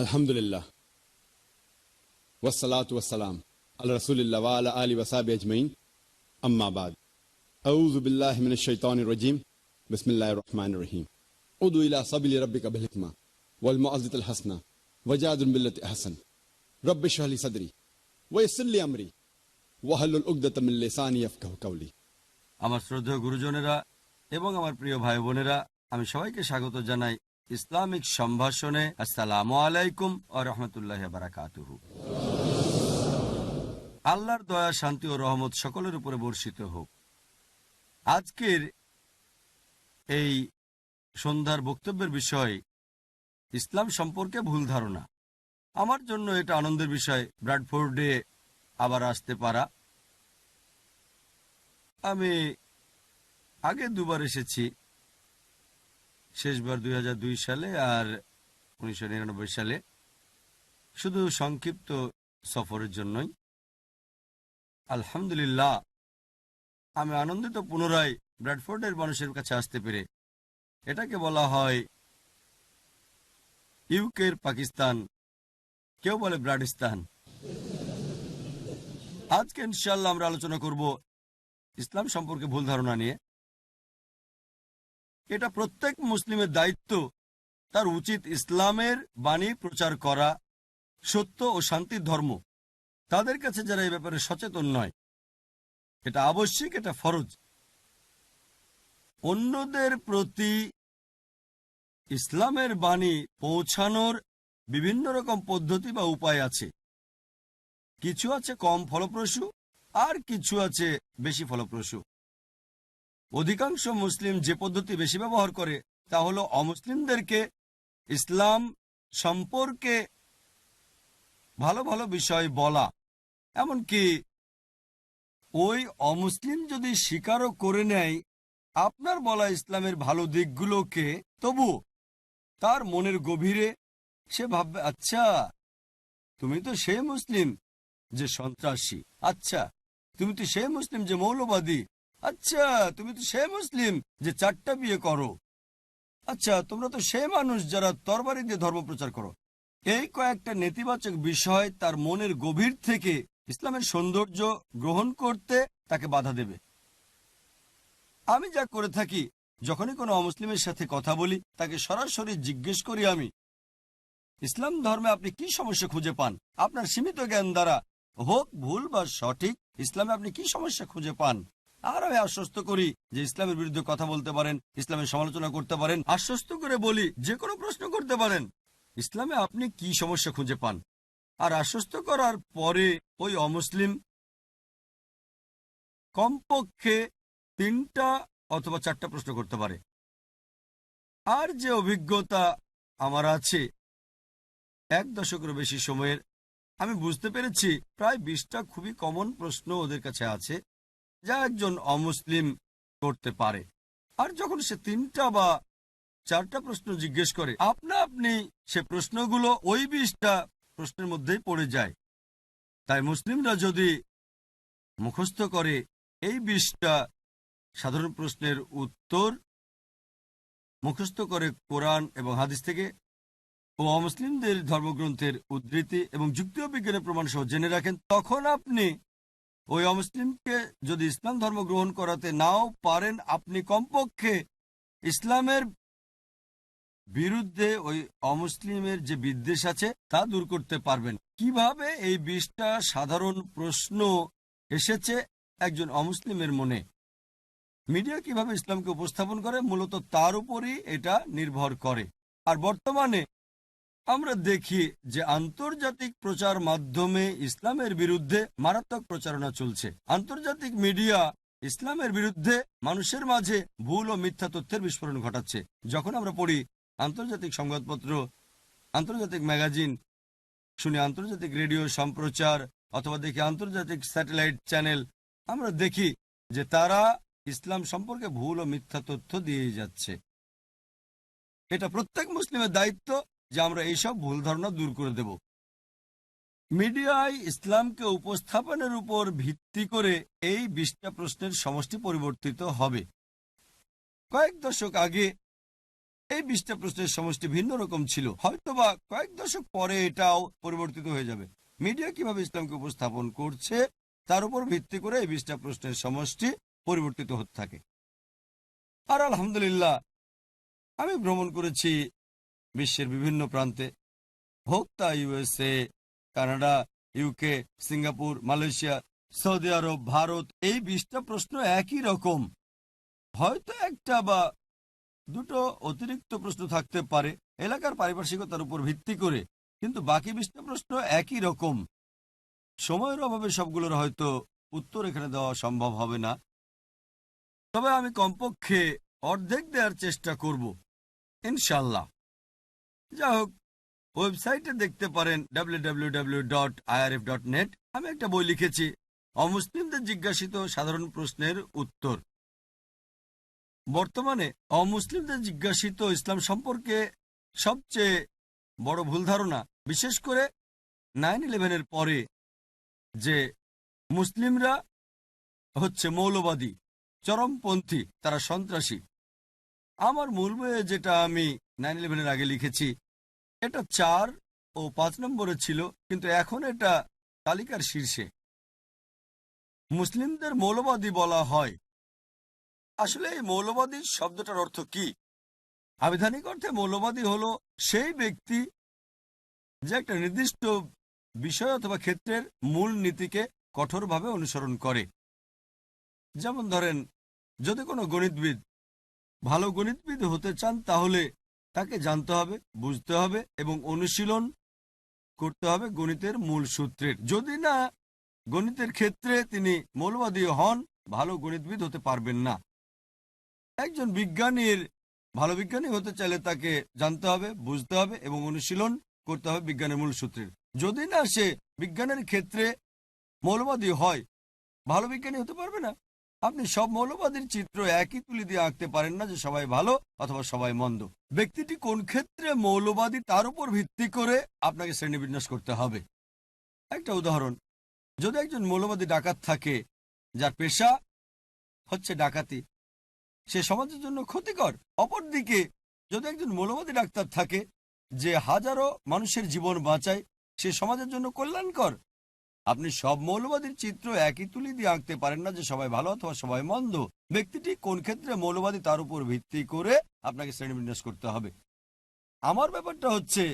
আলহামদুলিল্লাহ ওয়াসসালাতু ওয়াসসালাম আলা রাসূলিল্লাহ ওয়া আলা আলিহি ওয়া সাহবিহি আজমাইন আম্মা বাদ আউযু বিল্লাহি মিনাশ শাইতানির রাজীম বিসমিল্লাহির রহমানির রহিম উদু ইলা সাবিলি রাব্বিকা বিল হিকমা ওয়াল মুআযযাতিল হাসানা ওয়াজাদিল বিল্লাতি আহসান রব্বি ইশরাহ লি সাদরি ওয়া ইয়াসসির লি আমরি ওয়াহলুল উকদাতাম মিন লিসানি ইয়াফকাহু কাওলি। আমার শ্রদ্ধেয় গুরুজনেরা এবং আমার প্রিয় ভাই বোনেরা, আমি সবাইকে স্বাগত জানাই ইসলামিক সম্ভাষণে। আসসালামু আলাইকুম ওয়া রাহমাতুল্লাহি ওয়া বারাকাতুহু। আল্লাহর দয়া, শান্তি ও রহমত সকলের উপরে বর্ষিত হোক। আজকের এই সন্ধ্যার বক্তব্যের বিষয় ইসলাম সম্পর্কে ভুল ধারণা। আমার জন্য এটা আনন্দের বিষয় ব্র্যাডফোর্ডে আবার আসতে পারা। আমি আগে দুবার এসেছি, শেষবার 2002 সালে আর 1999 সালে, শুধু সংক্ষিপ্ত সফরের জন্যই। আলহামদুলিল্লাহ, আমি আনন্দিত পুনরায় ব্র্যাডফোর্ডের মানুষের কাছে আসতে পেরে। এটাকে বলা হয় ইউকের পাকিস্তান, কেউ বলে ব্রাডিস্তান। আজকে ইনশাআল্লাহ আমরা আলোচনা করব ইসলাম সম্পর্কে ভুল ধারণা নিয়ে। এটা প্রত্যেক মুসলিমের দায়িত্ব, তার উচিত ইসলামের বাণী প্রচার করা, সত্য ও শান্তির ধর্ম, তাদের কাছে যারা এই ব্যাপারে সচেতন নয়। এটা আবশ্যিক, এটা ফরজ। অন্যদের প্রতি ইসলামের বাণী পৌঁছানোর বিভিন্ন রকম পদ্ধতি বা উপায় আছে। কিছু আছে কম ফলপ্রসূ, আর কিছু আছে বেশি ফলপ্রসূ। অধিকাংশ মুসলিম যে পদ্ধতি বেশি ব্যবহার করে তা হলো অমুসলিমদেরকে ইসলাম সম্পর্কে ভালো ভালো বিষয় বলা। এমনকি ওই অমুসলিম যদি স্বীকারও করে নেয় আপনার বলা ইসলামের ভালো দিকগুলোকে, তবু তার মনের গভীরে সে ভাববে, আচ্ছা তুমি তো সেই মুসলিম যে সন্ত্রাসী, আচ্ছা তুমি তো সেই মুসলিম যে মৌলবাদী, আচ্ছা তুমি তো সেই মুসলিম যে 4টা বিয়ে করো, আচ্ছা তোমরা তো সেই মানুষ যারা তরবারি দিয়ে ধর্ম প্রচার করো। এই কয়েকটা নেতিবাচক বিষয় তার মনের গভীর থেকে ইসলামের সৌন্দর্য গ্রহণ করতে তাকে বাধা দেবে। আমি যা করে থাকি, যখনই কোনো অমুসলিমের সাথে কথা বলি তাকে সরাসরি জিজ্ঞেস করি, আমি ইসলাম ধর্মে আপনি কি সমস্যা খুঁজে পান? আপনার সীমিত জ্ঞান দ্বারা, হোক ভুল বা সঠিক, ইসলামে আপনি কি সমস্যা খুঁজে পান? আর আমি আশ্বস্ত করি যে ইসলামের বিরুদ্ধে কথা বলতে পারেন, ইসলামের সমালোচনা করতে পারেন। আশ্বস্ত করে বলি যে কোনো প্রশ্ন করতে পারেন, ইসলামে আপনি কি সমস্যা খুঁজে পান। আর আশ্বস্ত করার পরে ওই অমুসলিম কমপক্ষে 3টা অথবা 4টা প্রশ্ন করতে পারে। আর যে অভিজ্ঞতা আমার আছে 1 দশকেরও বেশি সময়ের, আমি বুঝতে পেরেছি প্রায় 20টা খুবই কমন প্রশ্ন ওদের কাছে আছে যা একজন অমুসলিম করতে পারে। আর যখন সে 3টা বা 4টা প্রশ্ন জিজ্ঞেস করে, আপনা আপনি সে প্রশ্নগুলো ওই 20টা প্রশ্নের মধ্যেই পড়ে যায়। তাই মুসলিমরা যদি মুখস্থ করে এই 20টা সাধারণ প্রশ্নের উত্তর, মুখস্থ করে কোরআন এবং হাদিস থেকে ও অমুসলিমদের ধর্মগ্রন্থের উদ্ধৃতি এবং যুক্তি ও বিজ্ঞানের প্রমাণ সহ জেনে রাখেন, তখন আপনি ওই অমুসলিমকে যদি ইসলাম ধর্ম গ্রহণ করাতে নাও পারেন, আপনি কমপক্ষে ইসলামের বিরুদ্ধে ওই অমুসলিমের যে বিদ্বেষ আছে তা দূর করতে পারবেন। কিভাবে এই 20টা সাধারণ প্রশ্ন এসেছে একজন অমুসলিমের মনে, মিডিয়া কিভাবে ইসলামকে উপস্থাপন করে, মূলত তার উপরই এটা নির্ভর করে। আর বর্তমানে আমরা দেখি যে আন্তর্জাতিক প্রচার মাধ্যমে ইসলামের বিরুদ্ধে মারাত্মক প্রচারণা চলছে। আন্তর্জাতিক মিডিয়া ইসলামের বিরুদ্ধে মানুষের মাঝে ভুল ও মিথ্যা তথ্যের বিস্ফোরণ ঘটাচ্ছে। যখন আমরা পড়ি আন্তর্জাতিক সংবাদপত্র, আন্তর্জাতিক ম্যাগাজিন, শুনি আন্তর্জাতিক রেডিও সম্প্রচার, অথবা দেখি আন্তর্জাতিক স্যাটেলাইট চ্যানেল, আমরা দেখি যে তারা ইসলাম সম্পর্কে ভুল ও মিথ্যা তথ্য দিয়ে যাচ্ছে। এটা প্রত্যেক মুসলিমের দায়িত্ব যে আমরা এইসব ভুল ধারণা দূর করে দেব। মিডিয়ায় ইসলামকে উপস্থাপনের উপর ভিত্তি করে এই 20টা প্রশ্নের সমষ্টি পরিবর্তিত হবে। কয়েক দশক আগে এই 20টা প্রশ্নের সমষ্টি ভিন্ন রকম ছিল, হয়তোবা কয়েক দশক পরে এটাও পরিবর্তিত হয়ে যাবে। মিডিয়া কিভাবে ইসলামকে উপস্থাপন করছে তার উপর ভিত্তি করে এই 20টা প্রশ্নের সমষ্টি পরিবর্তিত হতে থাকে। আর আলহামদুলিল্লাহ, আমি ভ্রমণ করেছি বিশ্বের বিভিন্ন প্রান্তে, হোক তা USA, Canada, UK, Singapore, Malaysia, Saudi Arab, Bharat. এই 20টা প্রশ্ন একই রকম, হয়তো একটা বা দুটো অতিরিক্ত প্রশ্ন থাকতে পারে এলাকার পারিপার্শ্বিকতার উপর ভিত্তি করে, কিন্তু বাকি 20টা প্রশ্ন একই রকম। সময়ের অভাবে সবগুলোর হয়তো উত্তর এখানে দেওয়া সম্ভব হবে না, তবে আমি কমপক্ষে অর্ধেক দেওয়ার চেষ্টা করব ইনশাল্লাহ। যাই হোক, ওয়েবসাইটে দেখতে পারেন www.irf.net। আমি একটা বই লিখেছি, অমুসলিমদের জিজ্ঞাসিত সাধারণ প্রশ্নের উত্তর। বর্তমানে অমুসলিমদের জিজ্ঞাসিত ইসলাম সম্পর্কে সবচেয়ে বড় ভুল ধারণা, বিশেষ করে 9/11-এর পরে, যে মুসলিমরা হচ্ছে মৌলবাদী, চরমপন্থী, তারা সন্ত্রাসী। আমার মূল বইয়ে যেটা আমি 9/11-এর আগে লিখেছি, এটা 4 ও 5 নম্বরে ছিল, কিন্তু এখন এটা তালিকার শীর্ষে। মুসলিমদের মৌলবাদী বলা হয়। আসলে এই মৌলবাদী শব্দটার অর্থ কি? আবিধানিক অর্থে মৌলবাদী হলো সেই ব্যক্তি যে একটা নির্দিষ্ট বিষয় অথবা ক্ষেত্রের মূল নীতিকে কঠোরভাবে অনুসরণ করে। যেমন ধরেন, যদি কোনো গণিতবিদ ভালো গণিতবিদ হতে চান, তাহলে তাকে জানতে হবে, বুঝতে হবে এবং অনুশীলন করতে হবে গণিতের মূল সূত্রের। যদি না গণিতের ক্ষেত্রে তিনি মৌলবাদী হন, ভালো গণিতবিদ হতে পারবেন না। একজন বিজ্ঞানীর ভালো বিজ্ঞানী হতে চাইলে তাকে জানতে হবে, বুঝতে হবে এবং অনুশীলন করতে হবে বিজ্ঞানের মূল সূত্রের। যদি না সে বিজ্ঞানের ক্ষেত্রে মৌলবাদী হয়, ভালো বিজ্ঞানী হতে পারবে না। আপনি সব মৌলবাদীর চিত্র একই তুলি দিয়ে আঁকতে পারেন না যে সবাই ভালো অথবা সবাই মন্দ। ব্যক্তিটি কোন ক্ষেত্রে মৌলবাদী তার উপর ভিত্তি করে আপনাকে শ্রেণীবিন্যাস করতে হবে। একটা উদাহরণ, যদি একজন মৌলবাদী ডাকাত থাকে যার পেশা হচ্ছে ডাকাতি, সে সমাজের জন্য ক্ষতিকর। অপরদিকে যদি একজন মৌলবাদী ডাক্তার থাকে যে হাজারো মানুষের জীবন বাঁচায়, সে সমাজের জন্য কল্যাণকর। আপনি সব মৌলবাদীর চিত্র একই তুলি দিয়ে আঁকতে পারেন না যে সবাই ভালো অথবা সবাই মন্দ। ব্যক্তিটি কোন ক্ষেত্রে মৌলবাদী তার উপর ভিত্তি করে আপনাকে শ্রেণীবিন্যাস করতে হবে। আমার ব্যাপারটা হচ্ছে,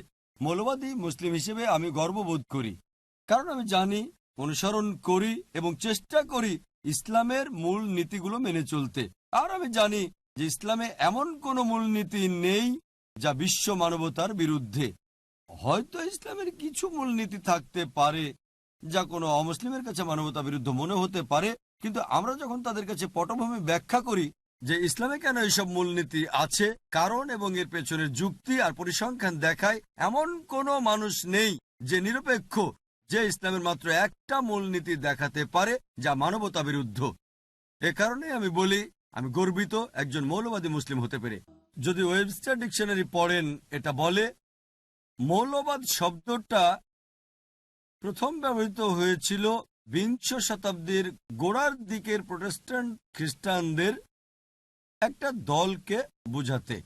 মৌলবাদী মুসলিম হিসেবে আমি গর্ববোধ করি, কারণ আমি জানি, অনুসরণ করি এবং চেষ্টা করি ইসলামের মূল নীতিগুলো মেনে চলতে। আর আমি জানি যে ইসলামে এমন কোনো মূলনীতি নেই যা বিশ্ব মানবতার বিরুদ্ধে। হয়তো ইসলামের কিছু মূলনীতি থাকতে পারে যা কোনো অমুসলিমের কাছে মানবতা বিরুদ্ধ মনে হতে পারে, কিন্তু আমরা যখন তাদের কাছে পটভূমি ব্যাখ্যা করি যে ইসলামে কেন এইসব মূলনীতি আছে, কারণ এবং এর পেছনের যুক্তি আর পরিসংখ্যান দেখায়, এমন কোনো মানুষ নেই যে নিরপেক্ষ যে ইসলামের মাত্র একটা মূলনীতি দেখাতে পারে যা মানবতা বিরুদ্ধ। এ কারণে আমি বলি, আমি গর্বিত একজন মৌলবাদী মুসলিম হতে পেরে। যদি ওয়েবস্টার ডিকশনারি পড়েন, এটা বলে মৌলবাদ শব্দটা প্রথম ব্যবহৃত হয়েছিল বিংশ শতাব্দীর গোড়ার দিকের প্রোটেস্ট্যান্ট খ্রিস্টানদের একটা দলকে বোঝাতে।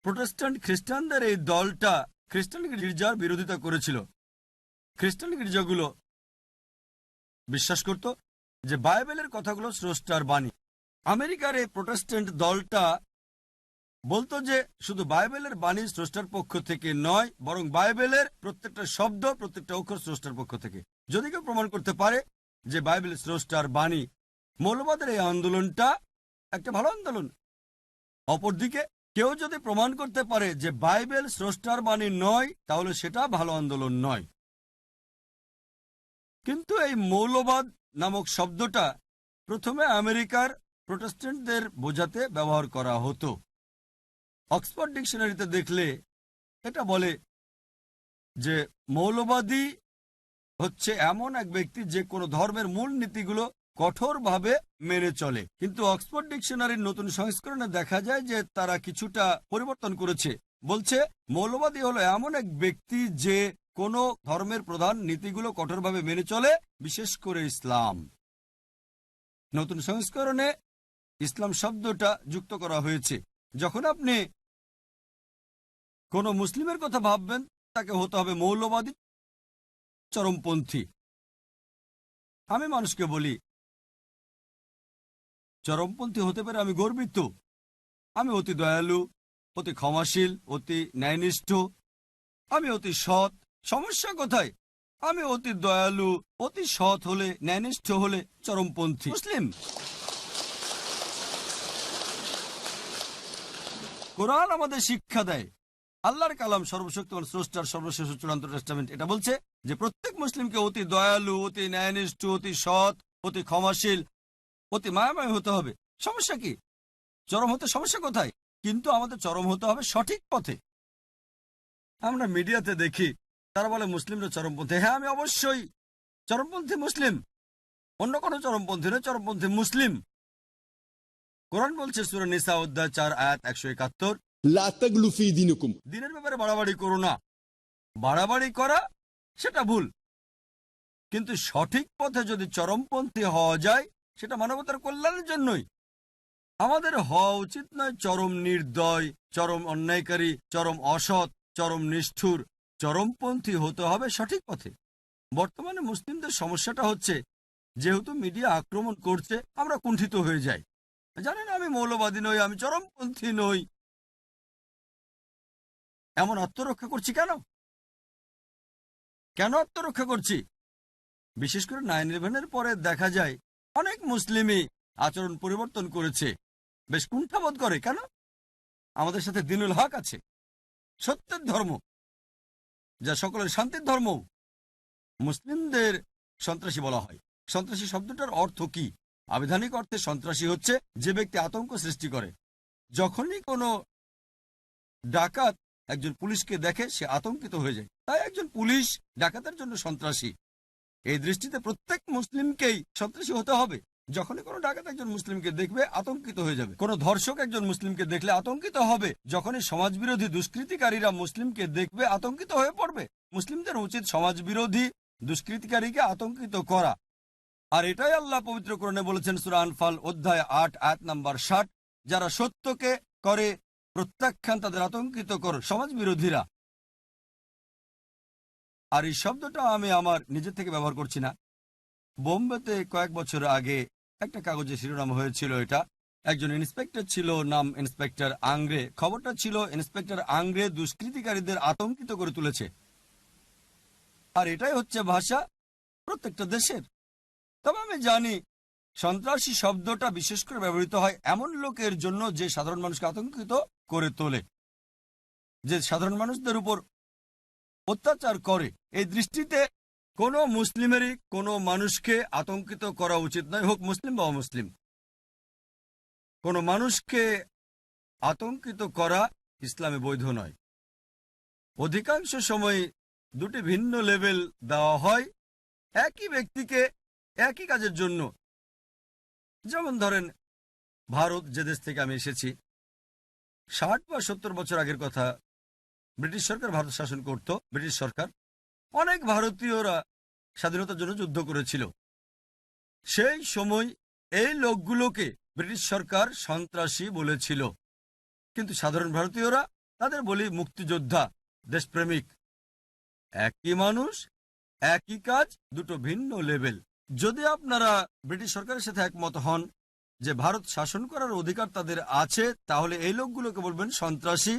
প্রোটেস্ট্যান্ট খ্রিস্টানদের এই দলটা খ্রিস্টান গির্জার বিরোধিতা করেছিল। খ্রিস্টান গির্জাগুলো বিশ্বাস করত যে বাইবেলের কথাগুলো স্রষ্টার বাণী। আমেরিকার এই প্রোটেস্ট্যান্ট দলটা বলতো যে শুধু বাইবেলের বাণী স্রষ্টার পক্ষ থেকে নয়, বরং বাইবেলের প্রত্যেকটা শব্দ, প্রত্যেকটা অক্ষর স্রষ্টার পক্ষ থেকে। যদি কেউ প্রমাণ করতে পারে যে বাইবেল স্রষ্টার বাণী, মৌলবাদের এই আন্দোলনটা একটা ভালো আন্দোলন। অপরদিকে কেউ যদি প্রমাণ করতে পারে যে বাইবেল স্রষ্টার বাণী নয়, তাহলে সেটা ভালো আন্দোলন নয়। কিন্তু এই মৌলবাদ নামক শব্দটা প্রথমে আমেরিকার প্রোটেস্ট্যান্টদের বোঝাতে ব্যবহার করা হতো। অক্সফোর্ড ডিকশনারিতে দেখলে এটা বলে যে মৌলবাদী হচ্ছে এমন এক ব্যক্তি যে কোনো ধর্মের মূল নীতিগুলো কঠোরভাবে মেনে চলে। কিন্তু অক্সফোর্ড ডিকশনারির নতুন সংস্করণে দেখা যায় যে তারা কিছুটা পরিবর্তন করেছে। বলছে মৌলবাদী হলো এমন এক ব্যক্তি যে কোনো ধর্মের প্রধান নীতিগুলো কঠোরভাবে মেনে চলে, বিশেষ করে ইসলাম। নতুন সংস্করণে ইসলাম শব্দটা যুক্ত করা হয়েছে। যখন আপনি কোন মুসলিমের কথা ভাববেন তাকে হতে হবে মৌলবাদী, চরমপন্থী। আমি মানুষকে বলি, চরমপন্থী হতে পেরে আমি গর্বিত। আমি অতি দয়ালু, অতি ক্ষমাশীল, অতি ন্যায়নিষ্ঠ, আমি অতি সৎ। সমস্যা কোথায়? আমি অতি দয়ালু, অতি সৎ হলে, ন্যায়নিষ্ঠ হলে চরমপন্থী মুসলিম। কোরআন আমাদের শিক্ষা দেয়, আল্লাহর কালাম সর্বশক্তিমান স্রষ্টার সর্বশেষ চূড়ান্ত টেস্টামেন্ট এটা বলছে যে প্রত্যেক মুসলিমকে অতি দয়ালু, অতি ন্যায়নিষ্ঠ, অতি সৎ, অতি ক্ষমাশীল, অতি মায়াময় হতে হবে। সমস্যা কি? চরম হতে সমস্যা কোথায়? কিন্তু আমাদের চরম হতে হবে সঠিক পথে। আমরা মিডিয়াতে দেখি তারা বলে মুসলিমরা চরমপন্থী। হ্যাঁ, আমি অবশ্যই চরমপন্থী মুসলিম, অন্য কোনো চরমপন্থী নয়, চরমপন্থী মুসলিম। কোরআন বলছে সূরা নিসা অধ্যায় 4 আয়াত 171, লা তাগলু ফি দীনিকুম। দিনের ব্যাপারে বাড়াবাড়ি করো না। বাড়াবাড়ি করা সেটা ভুল, কিন্তু সঠিক পথে যদি চরমপন্থী হওয়া যায় সেটা মানবতার কল্যাণের জন্যই। আমাদের হওয়া উচিত নয় চরম নির্দয়, চরম অন্যায়কারী, চরম অসৎ, চরম নিষ্ঠুর। চরমপন্থী হতে হবে সঠিক পথে। বর্তমানে মুসলিমদের সমস্যাটা হচ্ছে, যেহেতু মিডিয়া আক্রমণ করছে আমরা কুণ্ঠিত হয়ে যাই। জানেন, আমি মৌলবাদী নই, আমি চরমপন্থী নই। এমন আত্মরক্ষা করছি কেন? কেন আত্মরক্ষা করছি? বিশেষ করে 9/11-এর পরে দেখা যায় অনেক মুসলিমই আচরণ পরিবর্তন করেছে, বেশ কুণ্ঠাবোধ করে। কেন? আমাদের সাথে দ্বীনুল হক আছে, সত্যের ধর্ম, যা সকলের শান্তির ধর্ম। মুসলিমদের সন্ত্রাসী বলা হয়। সন্ত্রাসী শব্দটার অর্থ কি? আবিধানিক অর্থে সন্ত্রাসী হচ্ছে যে ব্যক্তি আতঙ্ক সৃষ্টি করে। যখনই কোনো ডাকাত একজন পুলিশকে দেখে সে আতঙ্কিত হয়ে যায়, তাই একজন পুলিশ ডাকাতের জন্য সন্ত্রাসী। এই দৃষ্টিতে প্রত্যেক মুসলিমকেই সন্ত্রাসী হতে হবে। যখনই কোনো ডাকাত একজন মুসলিমকে দেখবে আতঙ্কিত হয়ে যাবে। কোনো ধর্ষক একজন মুসলিমকে দেখলে আতঙ্কিত হবে। যখনই সমাজবিরোধী দুষ্কৃতিকারীরা মুসলিমকে দেখবে আতঙ্কিত হয়ে পড়বে। মুসলিমদের উচিত সমাজবিরোধী দুষ্কৃতিকারীকে আতঙ্কিত করা। আর এটাই আল্লাহ পবিত্র কোরআনে বলেছেন সূরা আনফাল অধ্যায় 8 আয়াত নাম্বার 60, যারা সত্যকে করে প্রত্যাখ্যান তাদের আতঙ্কিত কর সমাজ বিরোধীরা। আর এই শব্দটা আমি আমার নিজের থেকে ব্যবহার করছি না। বোম্বেতে কয়েক বছর আগে একটা কাগজে শিরোনাম হয়েছিল এটা। একজন ইন্সপেক্টর ছিল, নাম ইন্সপেক্টর আংরে। খবরটা ছিল ইন্সপেক্টর আংরে দুষ্কৃতিকারীদের আতঙ্কিত করে তুলেছে। আর এটাই হচ্ছে ভাষা প্রত্যেকটা দেশের। তবে আমি জানি সন্ত্রাসী শব্দটা বিশেষ করে ব্যবহৃত হয় এমন লোকের জন্য যে সাধারণ মানুষকে আতঙ্কিত করে তোলে, যে সাধারণ মানুষদের উপর অত্যাচার করে। এই দৃষ্টিতে কোনো মুসলিমেরই কোনো মানুষকে আতঙ্কিত করা উচিত নয়, হোক মুসলিম বা অমুসলিম। কোনো মানুষকে আতঙ্কিত করা ইসলামে বৈধ নয়। অধিকাংশ সময় দুটি ভিন্ন লেভেল দেওয়া হয় একই ব্যক্তিকে একই কাজের জন্য। যেমন ধরেন, ভারত, যে দেশ থেকে আমি এসেছি, 60 বা 70 বছর আগের কথা, ব্রিটিশ সরকার ভারত শাসন করত। ব্রিটিশ সরকার, অনেক ভারতীয়রা স্বাধীনতার জন্য যুদ্ধ করেছিল। সেই সময় এই লোকগুলোকে ব্রিটিশ সরকার সন্ত্রাসী বলেছিল, কিন্তু সাধারণ ভারতীয়রা তাদের বলি মুক্তিযোদ্ধা, দেশপ্রেমিক। একই মানুষ, একই কাজ, দুটো ভিন্ন লেভেল। যদি আপনারা ব্রিটিশ সরকারের সাথে একমত হন যে ভারত শাসন করার অধিকার তাদের আছে, তাহলে এই লোকগুলোকে বলবেন সন্ত্রাসী।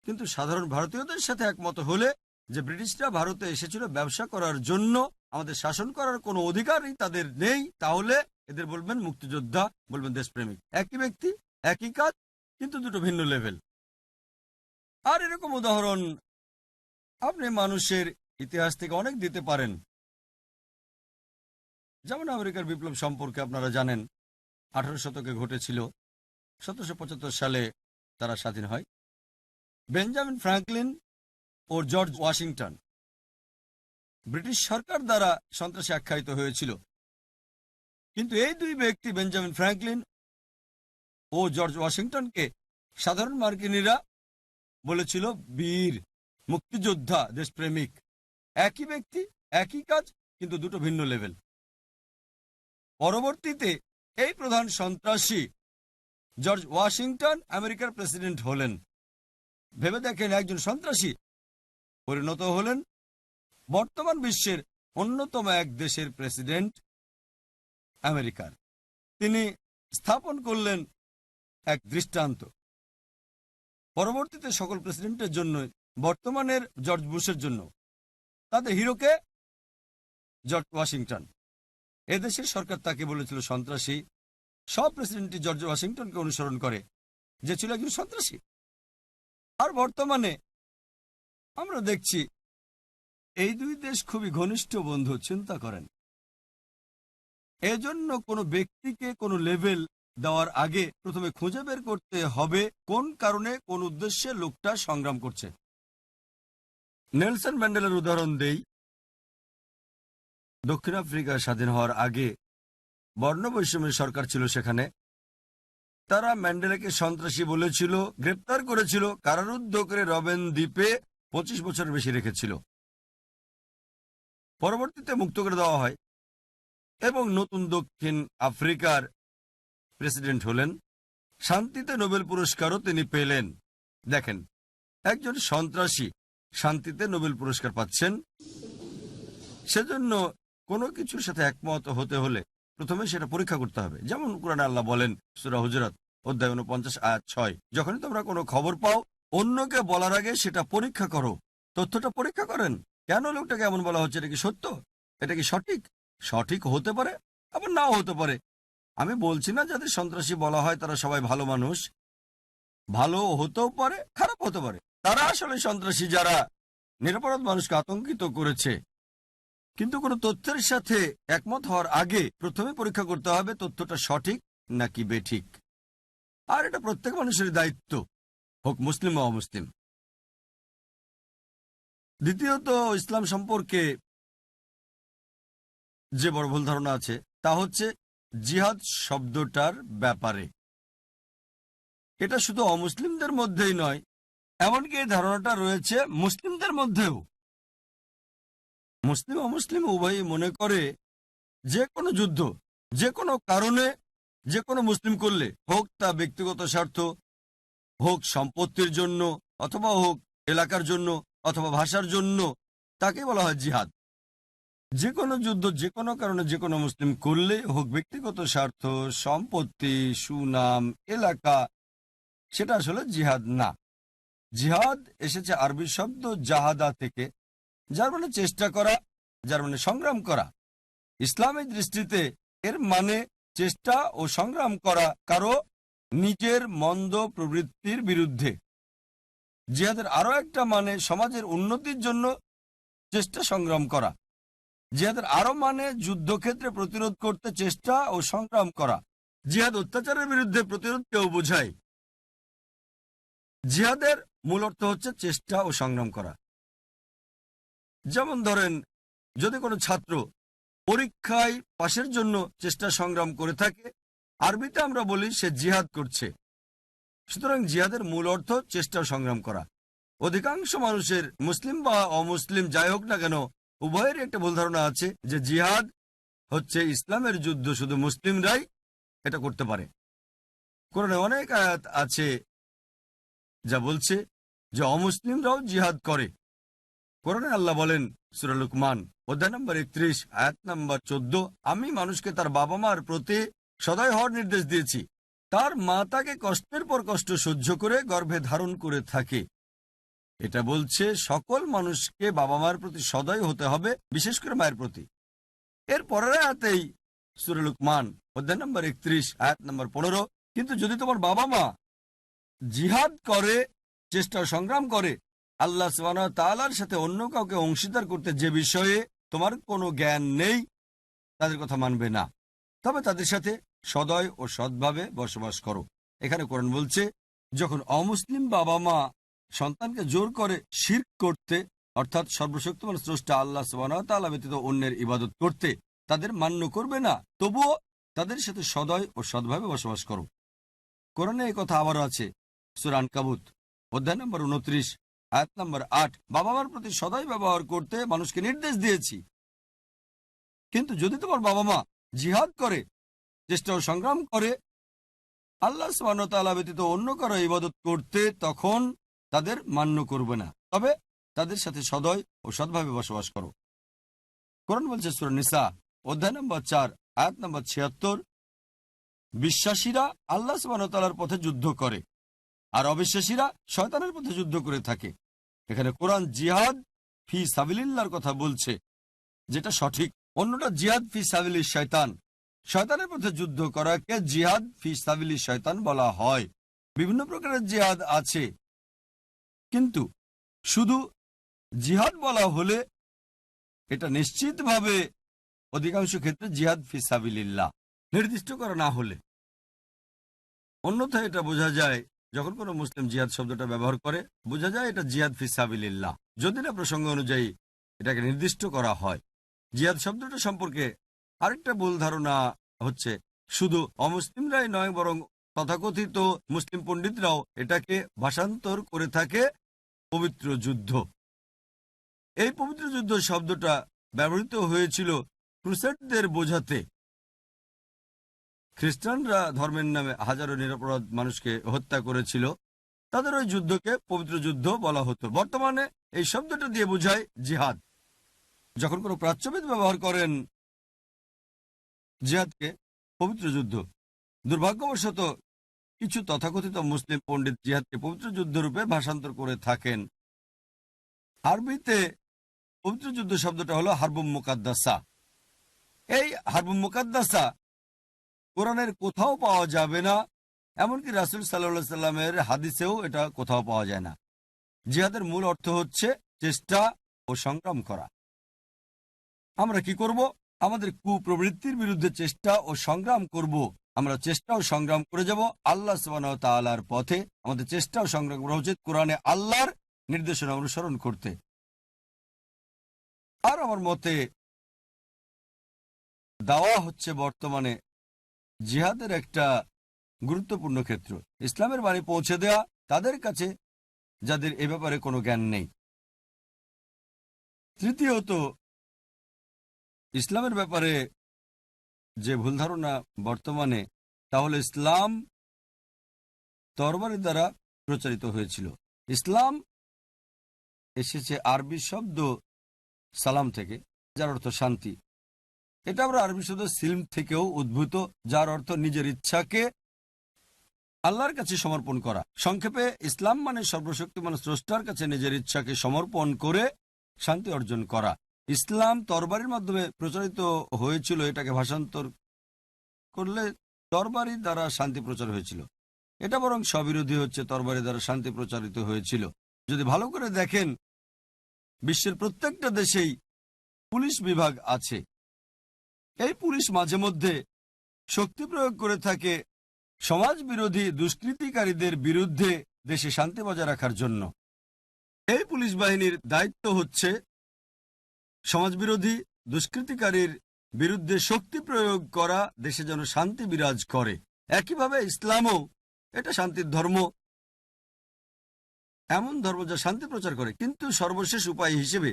কিন্তু সাধারণ ভারতীয়দের সাথে একমত হলে যে ব্রিটিশরা ভারতে এসেছিল ব্যবসা করার জন্য, আমাদের শাসন করার কোনো অধিকারই তাদের নেই, তাহলে এদের বলবেন মুক্তিযোদ্ধা, বলবেন দেশপ্রেমিক। একই ব্যক্তি, একই কাজ, কিন্তু দুটো ভিন্ন লেভেল। আর এরকম উদাহরণ আপনি মানুষের ইতিহাস থেকে অনেক দিতে পারেন। যেমন আমেরিকার বিপ্লব সম্পর্কে আপনারা জানেন, 18 শতকে ঘটেছিল। 1775 সালে তারা স্বাধীন হয়। বেঞ্জামিন ফ্রাঙ্কলিন ও জর্জ ওয়াশিংটন ব্রিটিশ সরকার দ্বারা সন্ত্রাসী আখ্যায়িত হয়েছিল, কিন্তু এই দুই ব্যক্তি, বেঞ্জামিন ফ্রাঙ্কলিন ও জর্জ ওয়াশিংটনকে সাধারণ মার্কিনীরা বলেছিল বীর, মুক্তিযোদ্ধা, দেশপ্রেমিক। একই ব্যক্তি, একই কাজ, কিন্তু দুটো ভিন্ন লেভেল। পরবর্তীতে এই প্রধান সন্ত্রাসী জর্জ ওয়াশিংটন আমেরিকার প্রেসিডেন্ট হলেন। ভেবে দেখেন একজন সন্ত্রাসী পরিণত হলেন বর্তমান বিশ্বের অন্যতম এক দেশের প্রেসিডেন্ট আমেরিকার। তিনি স্থাপন করলেন এক দৃষ্টান্ত। পরবর্তীতে সকল প্রেসিডেন্টের জন্য, বর্তমানের জর্জ বুশের জন্য তাদের হিরোকে জর্জ ওয়াশিংটন। এদেশের সরকার তাকে বলেছিল সন্ত্রাসী। সব প্রেসিডেন্টই জর্জ ওয়াশিংটনকে অনুসরণ করে, যে ছিল একজন সন্ত্রাসী। আর বর্তমানে আমরা দেখছি এই দুই দেশ খুবই ঘনিষ্ঠ বন্ধু। চিন্তা করেন, এজন্য কোনো ব্যক্তিকে কোনো লেভেল দেওয়ার আগে প্রথমে খুঁজে বের করতে হবে কোন কারণে, কোন উদ্দেশ্যে লোকটা সংগ্রাম করছে। নেলসন ম্যান্ডেলার উদাহরণ দেই। দক্ষিণ আফ্রিকা স্বাধীন হওয়ার আগে বর্ণবৈষম্যের সরকার ছিল সেখানে। তারা ম্যান্ডেলাকে সন্ত্রাসী বলেছিল, গ্রেপ্তার করেছিল, কারারুদ্ধ করে রবেন দ্বীপে 25 বছর বেশি রেখেছিল। পরবর্তীতে মুক্ত করে দেওয়া হয় এবং নতুন দক্ষিণ আফ্রিকার প্রেসিডেন্ট হলেন। শান্তিতে নোবেল পুরস্কারও তিনি পেলেন। দেখেন, একজন সন্ত্রাসী শান্তিতে নোবেল পুরস্কার পাচ্ছেন। সেজন্য কোনো কিছুর সাথে একমত হতে হলে প্রথমে সেটা পরীক্ষা করতে হবে। যেমন কোরআনে আল্লাহ বলেন সূরা হুজুরাত অধ্যায় 49 আয়াত 6, যখনই তোমরা কোনো খবর পাও অন্যকে বলার আগে সেটা পরীক্ষা করো। তথ্যটা পরীক্ষা করেন, কেন লোকটাকে এমন বলা হচ্ছে, এটা কি সত্য, এটা কি সঠিক? সঠিক হতে পারে, আবার নাও হতে পারে। আমি বলছি না যাদের সন্ত্রাসী বলা হয় তারা সবাই ভালো মানুষ। ভালো হতেও পারে, খারাপ হতে পারে। তারা আসলে সন্ত্রাসী যারা নিরপরাধ মানুষকে আতঙ্কিত করেছে। কিন্তু কোনো তথ্যের সাথে একমত হওয়ার আগে প্রথমে পরীক্ষা করতে হবে তথ্যটা সঠিক নাকি বেঠিক। আর এটা প্রত্যেক মানুষের দায়িত্ব, হোক মুসলিম বা অমুসলিম। দ্বিতীয়ত, ইসলাম সম্পর্কে যে বড় ভুল ধারণা আছে তা হচ্ছে জিহাদ শব্দটার ব্যাপারে। এটা শুধু অমুসলিমদের মধ্যেই নয়, এমনকি এই ধারণাটা রয়েছে মুসলিমদের মধ্যেও। মুসলিম অমুসলিম উভয়ই মনে করে যে কোনো যুদ্ধ যে কোনো কারণে যে কোনো মুসলিম করলে, হোক তা ব্যক্তিগত স্বার্থ, হোক সম্পত্তির জন্য, অথবা হোক এলাকার জন্য, অথবা ভাষার জন্য, তাকে বলা হয় জিহাদ। যে কোনো যুদ্ধ যে কোনো কারণে যে কোনো মুসলিম করলে, হোক ব্যক্তিগত স্বার্থ, সম্পত্তি, সুনাম, এলাকা, সেটা আসলে জিহাদ না। জিহাদ এসেছে আরবি শব্দ জাহাদা থেকে, যার মানে চেষ্টা করা, যার মানে সংগ্রাম করা। ইসলামের দৃষ্টিতে এর মানে চেষ্টা ও সংগ্রাম করা কারো নিজের মন্দ প্রবৃত্তির বিরুদ্ধে। জিহাদের আরো একটা মানে সমাজের উন্নতির জন্য চেষ্টা সংগ্রাম করা। জিহাদের আরো মানে যুদ্ধক্ষেত্রে প্রতিরোধ করতে চেষ্টা ও সংগ্রাম করা। জিহাদ অত্যাচারের বিরুদ্ধে প্রতিরোধকেও বোঝায়। জিহাদের মূল অর্থ হচ্ছে চেষ্টা ও সংগ্রাম করা। যেমন ধরেন, যদি কোনো ছাত্র পরীক্ষায় পাশের জন্য চেষ্টা সংগ্রাম করে থাকে, আরবিতে আমরা বলি সে জিহাদ করছে। সুতরাং জিহাদের মূল অর্থ চেষ্টা ও সংগ্রাম করা। অধিকাংশ মানুষের, মুসলিম বা অমুসলিম যাই হোক না কেন, উভয়ের একটা ভুল ধারণা আছে যে জিহাদ হচ্ছে ইসলামের যুদ্ধ, শুধু মুসলিমরাই এটা করতে পারে। কোরআনে অনেক আয়াত আছে যা বলছে যে অমুসলিমরাও জিহাদ করে। কোরআনে আল্লাহ বলেন সূরা লুকমান অধ্যায় নম্বর 31 আয়াত নম্বর 14, আমি মানুষকে তার বাবা মার প্রতি সদয় হওয়ার নির্দেশ দিয়েছি। তার মা তাকে কষ্টের পর কষ্ট সহ্য করে গর্ভে ধারণ করে থাকে। এটা বলছে সকল মানুষকে বাবা মার প্রতি সদয় হতে হবে, বিশেষ করে মায়ের প্রতি। এর পরের আয়াতেই সূরা লুকমান অধ্যায় নম্বর 31 আয়াত নম্বর 15, কিন্তু যদি তোমার বাবা মা জিহাদ করে, চেষ্টা সংগ্রাম করে, আল্লাহ সুবহানাহু ওয়া তাআলার সাথে অন্য কাউকে অংশীদার করতে যে বিষয়ে তোমার কোনো জ্ঞান নেই, তাদের কথা মানবে না, তবে তাদের সাথে সদয় ও সৎভাবে বসবাস করো। এখানে কোরআন বলছে যখন অমুসলিম বাবা মা সন্তানকে জোর করে শিরক করতে, অর্থাৎ সর্বশক্তিমান স্রষ্টা আল্লাহ সুবহানাহু ওয়া তাআলা ব্যতীত অন্যের ইবাদত করতে তাদের মান্য করবে না, তবুও তাদের সাথে সদয় ও সৎভাবে বসবাস করো। কোরআনে এই কথা আবারও আছে সূরা আনকাবুত অধ্যায় নম্বর 29 আয়াত নম্বর 8, বাবা মার প্রতি সদয় ব্যবহার করতে মানুষকে নির্দেশ দিয়েছি। কিন্তু যদি তোমার বাবা মা জিহাদ করে, চেষ্টা ও সংগ্রাম করে আল্লাহ সুবহানাহু ওয়া তাআলা ব্যতীত অন্য কারো ইবাদত করতে, তখন তাদের মান্য করবে না, তবে তাদের সাথে সদয় ও সৎভাবে বসবাস করো। কোরআন বলছে সূরা নিসা অধ্যায় নম্বর 4 আয়াত নম্বর 76, বিশ্বাসীরা আল্লাহ সুবহানাহু ওয়া তাআলার পথে যুদ্ধ করে আর অবিশ্বাসীরা শয়তানের পথে যুদ্ধ করে থাকে। এখানে কোরআন জিহাদ ফি সাবিলিল্লাহর কথা বলছে, যেটা সঠিক। অন্যটা জিহাদ ফি সাবিলিশ শয়তান। শয়তানের পথে যুদ্ধ করাকে জিহাদ ফি সাবিলিশ শয়তান বলা হয়। বিভিন্ন প্রকারের জিহাদ আছে, কিন্তু শুধু জিহাদ বলা হলে এটা নিশ্চিতভাবে অধিকাংশ ক্ষেত্রে জিহাদ ফি সাবিলিল্লাহ নির্দিষ্ট করা না হলে। অন্যথায় এটা বোঝা যায়, যখন কোনো মুসলিম জিহাদ শব্দটা ব্যবহার করে বোঝা যায় এটা জিহাদ ফি সাবিলিল্লাহ, যদি না প্রসঙ্গ অনুযায়ী এটাকে নির্দিষ্ট করা হয়। জিহাদ শব্দটা সম্পর্কে আরেকটা ভুল ধারণা হচ্ছে, শুধু অমুসলিমরাই নয় বরং তথাকথিত মুসলিম পণ্ডিতরাও এটাকে ভাষান্তর করে থাকে পবিত্র যুদ্ধ। এই পবিত্র যুদ্ধ শব্দটা ব্যবহৃত হয়েছিল ক্রুসেডদের বোঝাতে। খ্রিস্টানরা ধর্মের নামে হাজারো নিরপরাধ মানুষকে হত্যা করেছিল, তাদের ওই যুদ্ধকে পবিত্র যুদ্ধ বলা হতো। বর্তমানে এই শব্দটা দিয়ে বোঝায় জিহাদ। যখন কোনো প্রাচ্যবিদ ব্যবহার করেন জিহাদকে পবিত্র যুদ্ধ, দুর্ভাগ্যবশত কিছু তথাকথিত মুসলিম পণ্ডিত জিহাদকে পবিত্র যুদ্ধ রূপে ভাষান্তর করে থাকেন। আরবিতে পবিত্র যুদ্ধ শব্দটা হলো হারবুম মুকাদ্দাসা। এই হারবুম মুকাদ্দাসা কোরআনের কোথাও পাওয়া যাবে না, এমনকি রাসূল সাল্লাল্লাহু আলাইহি সাল্লামের হাদিসেও এটা কোথাও পাওয়া যায় না। জিহাদের মূল অর্থ হচ্ছে চেষ্টা ও সংগ্রাম করা। আমরা কি করব? আমাদের কুপ্রবৃত্তির বিরুদ্ধে চেষ্টা ও সংগ্রাম করব। আমরা চেষ্টা ও সংগ্রাম করে যাব আল্লাহ সুবহানাহু ওয়া তাআলার পথে। আমাদের চেষ্টা ও সংগ্রাম করা উচিত কোরআনে আল্লাহর নির্দেশনা অনুসরণ করতে। আর আমার মতে দাওয়া হচ্ছে বর্তমানে জিহাদের একটা গুরুত্বপূর্ণ ক্ষেত্র। ইসলামের বাণী পৌঁছে দেয়া তাদের কাছে যাদের এ ব্যাপারে কোনো জ্ঞান নেই। তৃতীয়ত, ইসলামের ব্যাপারে যে ভুল ধারণা বর্তমানে, তাহলে ইসলাম তরবারি দ্বারা প্রচারিত হয়েছিল। ইসলাম এসেছে আরবি শব্দ সালাম থেকে, যার অর্থ শান্তি। এটা আমরা আরবি শব্দ সিলম থেকেও উদ্ভূত, যার অর্থ নিজের ইচ্ছাকে আল্লাহর কাছে সমর্পণ করা। সংক্ষেপে ইসলাম মানে সর্বশক্তিমান স্রষ্টার কাছে নিজের ইচ্ছাকে সমর্পণ করে শান্তি অর্জন করা। ইসলাম তরবারির মাধ্যমে প্রচারিত হয়েছিল, এটাকে ভাষান্তর করলে তরবারি দ্বারা শান্তি প্রচার হয়েছিল। এটা বরং স্ববিরোধী হচ্ছে, তরবারি দ্বারা শান্তি প্রচারিত হয়েছিল। যদি ভালো করে দেখেন, বিশ্বের প্রত্যেকটা দেশেই পুলিশ বিভাগ আছে। এই পুলিশ মাঝে মধ্যে শক্তি প্রয়োগ করে থাকে সমাজ বিরোধী দুষ্কৃতিকারীদের বিরুদ্ধে দেশে শান্তি বজায় রাখার জন্য। এই পুলিশ বাহিনীর দায়িত্ব হচ্ছে সমাজবিরোধী দুষ্কৃতিকারীর বিরুদ্ধে শক্তি প্রয়োগ করা, দেশে যেন শান্তি বিরাজ করে। একইভাবে ইসলামও এটা শান্তির ধর্ম, এমন ধর্ম যা শান্তি প্রচার করে। কিন্তু সর্বশেষ উপায় হিসেবে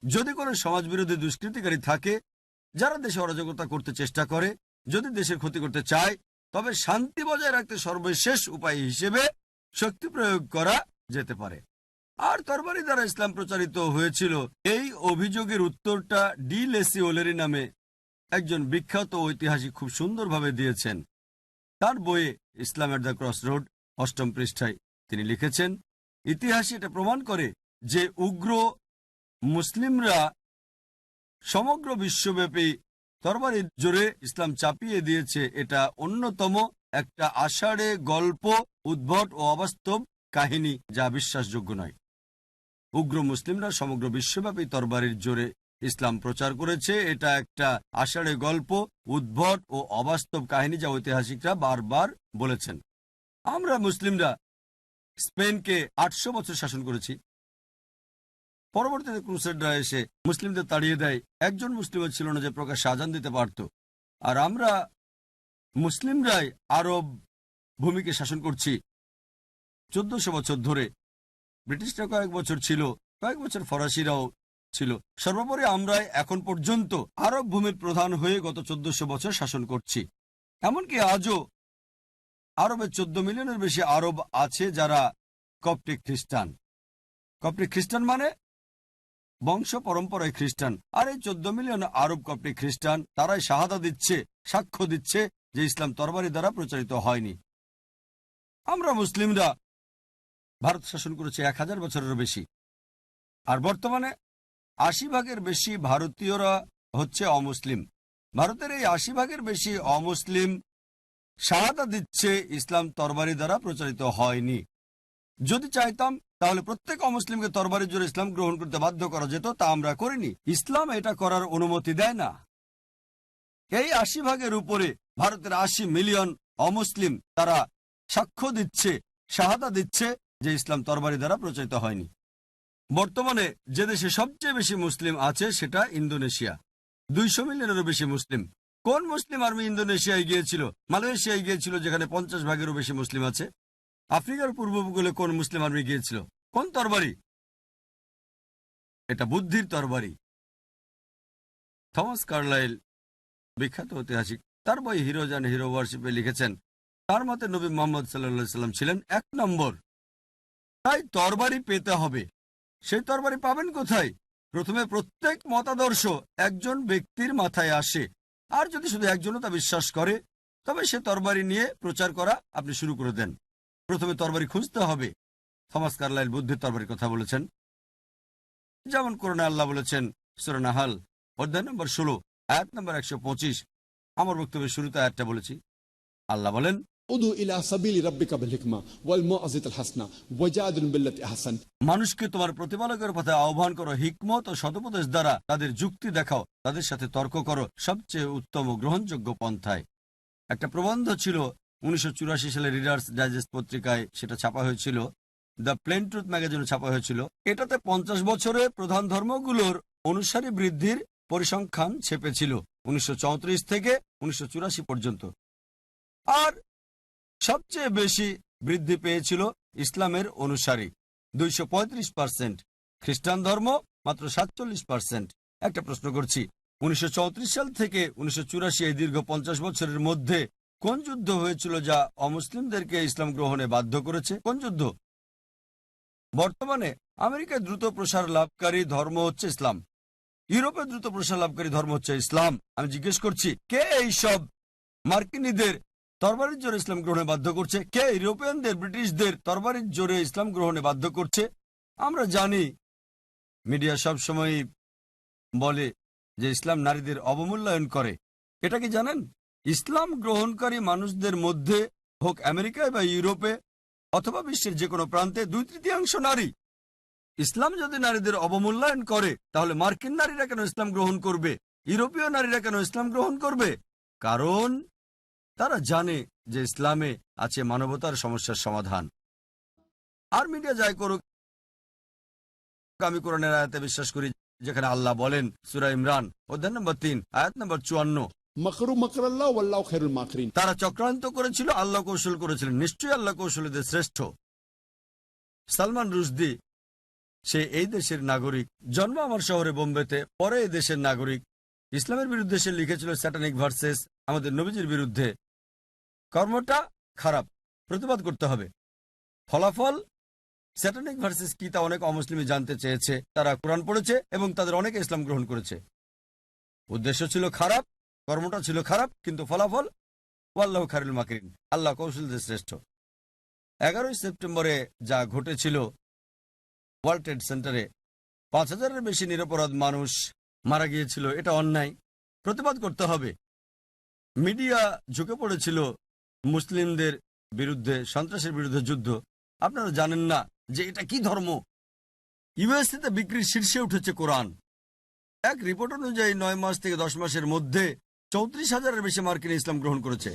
যদি কোনো সমাজবিরোধী দুষ্কৃতিকারী থাকে যারা দেশে অরাজকতা করতে চেষ্টা করে, যদি দেশের ক্ষতি করতে চায়, তবে শান্তি বজায় রাখতে সর্বশেষ উপায় হিসেবে শক্তি প্রয়োগ করা যেতে পারে। আর তরবারি দ্বারা ইসলাম প্রচারিত হয়েছিল, এই অভিযোগের উত্তরটা ডি লেসি ওলেরি নামে একজন বিখ্যাত ঐতিহাসিক খুব সুন্দরভাবে দিয়েছেন। তার বইয়ে ইসলামের দ্য ক্রস রোড 8ম পৃষ্ঠায় তিনি লিখেছেন, ইতিহাসে এটা প্রমাণ করে যে উগ্র মুসলিমরা সমগ্র বিশ্বব্যাপী তরবারির জোরে ইসলাম চাপিয়ে দিয়েছে। এটা অন্যতম একটা আষাঢ়ে গল্প, উদ্ভট ও অবাস্তব কাহিনী, যা বিশ্বাসযোগ্য নয়। উগ্র মুসলিমরা সমগ্র বিশ্বব্যাপী তরবারির জোরে ইসলাম প্রচার করেছে। এটা একটা আষাঢ়ে গল্প, উদ্ভট ও অবাস্তব কাহিনী, যা ঐতিহাসিকরা বারবার বলেছেন। আমরা মুসলিমরা স্পেনকে 800 বছর শাসন করেছি। পরবর্তীতে ক্রুসেডরা এসে মুসলিমদের তাড়িয়ে দেয়। একজন মুসলিমও ছিল না যে প্রকাশ্যে আজান দিতে পারত। আর আমরা মুসলিমরাই আরব ভূমিকে শাসন করছি 1400 বছর ধরে। ব্রিটিশরা কয়েক বছর ছিল, কয়েক বছর ফরাসিরাও ছিল। সর্বোপরি আমরাই এখন পর্যন্ত আরব ভূমির প্রধান হয়ে গত 1400 বছর শাসন করছি। এমনকি আজও আরবে 14 মিলিয়নের বেশি আরব আছে যারা কপ্টিক খ্রিস্টান। কপ্টিক খ্রিস্টান মানে বংশ পরম্পরায় খ্রিস্টান। আর এই 14 মিলিয়ন আরব কপ্টিক খ্রিস্টান, তারাই শাহাদা দিচ্ছে, সাক্ষ্য দিচ্ছে যে ইসলাম তরবারি দ্বারা প্রচারিত হয়নি। আমরা মুসলিমরা ভারত শাসন করেছে 1000 বছরেরও বেশি, আর বর্তমানে 80 ভাগের বেশি ভারতীয়রা হচ্ছে অমুসলিম। ভারতের এই 80 ভাগের বেশি অমুসলিম শাহাদা দিচ্ছে ইসলাম তরবারি দ্বারা প্রচারিত হয়নি। যদি চাইতাম তাহলে প্রত্যেক অমুসলিমকে তরবারির জোরে ইসলাম গ্রহণ করতে বাধ্য করা যেত, তা আমরা করিনি। ইসলাম এটা করার অনুমতি দেয় না। এই 80 ভাগের উপরে ভারতের 80 মিলিয়ন অমুসলিম তারা সাক্ষ্য দিচ্ছে, শাহাদা দিচ্ছে যে ইসলাম তরবারি দ্বারা প্রচারিত হয়নি। বর্তমানে যে দেশে সবচেয়ে বেশি মুসলিম আছে সেটা ইন্দোনেশিয়া। 200 মিলিয়নেরও বেশি মুসলিম। কোন মুসলিম আর্মি ইন্দোনেশিয়ায় গিয়েছিল? মালয়েশিয়ায় গিয়েছিল, যেখানে 50 ভাগেরও বেশি মুসলিম আছে। আফ্রিকার পূর্ব উপকূলে কোন মুসলিম আর্মি গিয়েছিল? কোন তরবারি? এটা বুদ্ধির তরবারি। থমাস কার্লাইল, বিখ্যাত ঐতিহাসিক, তার বই হিরোজ অ্যান্ড হিরো ওয়ার্শিপে লিখেছেন, তার মতে নবী মুহাম্মদ সাল্লাল্লাহু সাল্লাম ছিলেন 1 নম্বর। তাই তরবারি পেতে হবে। সেই তরবারি পাবেন কোথায়? প্রথমে প্রত্যেক মতাদর্শ একজন ব্যক্তির মাথায় আসে, আর যদি শুধু একজনও তা বিশ্বাস করে তবে সে তরবারি নিয়ে প্রচার করা আপনি শুরু করে দেন। প্রথমে তরবারি খুঁজতে হবে। থমাস কার্লাইল বুদ্ধির তরবারির কথা বলেছেন, যেমন কোরআনে আল্লাহ বলেছেন সূরা নাহাল অধ্যায় নম্বর 16 আয়াত নম্বর 125। আমার বক্তব্যের শুরুতে আয়াতটা বলেছি। আল্লাহ বলেন, উদু ইলা সাবিলি রাব্বিকা বিল হিকমা ওয়াল মাউইযাতিল হাসানা ওয়াজাদিলহুম বিল্লাতি আহসান। মানুষকে তোমার প্রতিপালকের পথে আহ্বান করো, হিকমত ও সদুপদেশ দ্বারা তাদের যুক্তি দেখাও, তাদের সাথে তর্ক করো সবচেয়ে উত্তম ও গ্রহণযোগ্য পন্থায়। একটা প্রবন্ধ ছিল 1984 সালে রিডার্স ডাইজেস্ট পত্রিকায়, সেটা ছাপা হয়েছিল। দ্য প্লেন ট্রুথ ম্যাগাজিনে ছাপা হয়েছিল। এটাতে 50 বছরে প্রধান ধর্মগুলোর অনুসারী বৃদ্ধির পরিসংখ্যান ছেপেছিল 1934 থেকে 1984 পর্যন্ত। আর সবচেয়ে বেশি বৃদ্ধি পেয়েছিল ইসলামের অনুসারী 235%, খ্রিস্টান ধর্ম মাত্র 47%। একটা প্রশ্ন করছি, 1934 সাল থেকে 1984 এই দীর্ঘ 50 বছরের মধ্যে কোন যুদ্ধ হয়েছিল যা অমুসলিমদেরকে ইসলাম গ্রহণে বাধ্য করেছে? কোন যুদ্ধ? বর্তমানে আমেরিকায় দ্রুত প্রসার লাভকারী ধর্ম হচ্ছে ইসলাম। ইউরোপে দ্রুত প্রসার লাভকারী ধর্ম হচ্ছে ইসলাম। আমি জিজ্ঞেস করছি, কে এইসব মার্কিনীদের তরবারির জোরে ইসলাম গ্রহণে বাধ্য করছে? কে ইউরোপিয়ানদের, ব্রিটিশদের তরবারির জোরে ইসলাম গ্রহণে বাধ্য করছে? আমরা জানি মিডিয়া সব সময় বলে যে ইসলাম নারীদের অবমূল্যায়ন করে। এটা কি জানেন? ইসলাম গ্রহণকারী মানুষদের মধ্যে, হোক আমেরিকায় বা ইউরোপে অথবা বিশ্বের যে কোনো প্রান্তে, 2/3 নারী। ইসলাম যদি নারীদের অবমূল্যায়ন করে তাহলে মার্কিন নারীরা কেন ইসলাম গ্রহণ করবে? ইউরোপীয় নারীরা কেন ইসলাম গ্রহণ করবে? কারণ তারা জানে যে ইসলামে আছে মানবতার সমস্যার সমাধান। আর মিডিয়া যাই করুক, আমি কোরআনের আয়াতে বিশ্বাস করি যেখানে আল্লাহ বলেন সূরা ইমরান অধ্যায় নম্বর 3 আয়াত নম্বর 54, মাকরু মাকরাল্লাহ ওয়াল্লাহু খায়রুল মাকিরিন। তারা চক্রান্ত করেছিল, আল্লাহ কৌশল করেছিলেন, নিশ্চয়ই আল্লাহ কৌশলীদের শ্রেষ্ঠ। সালমান রুশদি, সে এই দেশের নাগরিক, জন্ম আমার শহরে বোম্বেতে, পরে এই দেশের নাগরিক। ইসলামের বিরুদ্ধে সে লিখেছিল স্যাটানিক ভার্সেস, আমাদের নবীজির বিরুদ্ধে। কর্মটা খারাপ, প্রতিবাদ করতে হবে। ফলাফল স্যাটানিক ভার্সেস কি তা অনেক অমুসলিমই জানতে চেয়েছে। তারা কোরআন পড়েছে এবং তাদের অনেকে ইসলাম গ্রহণ করেছে। উদ্দেশ্য ছিল খারাপ, কর্মটা ছিল খারাপ, কিন্তু ফলাফল ওয়াল্লাহু খায়রুল মাকিরিন, আল্লাহ কৌশলদের শ্রেষ্ঠ। 11ই সেপ্টেম্বরে যা ঘটেছিল ওয়ার্ল্ড ট্রেড সেন্টারে, 5000-এর বেশি নিরপরাধ মানুষ মারা গিয়েছিল। এটা অন্যায়, প্রতিবাদ করতে হবে। মিডিয়া ঝুঁকে পড়েছিল মুসলিমদের বিরুদ্ধে, সন্ত্রাসের বিরুদ্ধে যুদ্ধ। আপনারা জানেন না যে এটা কি ধর্ম। ইউএসএতে বিক্রির শীর্ষে উঠেছে কোরআন। এক রিপোর্ট অনুযায়ী 9 মাস থেকে 10 মাসের মধ্যে 34,000-এর বেশি মার্কিন ইসলাম গ্রহণ করেছে।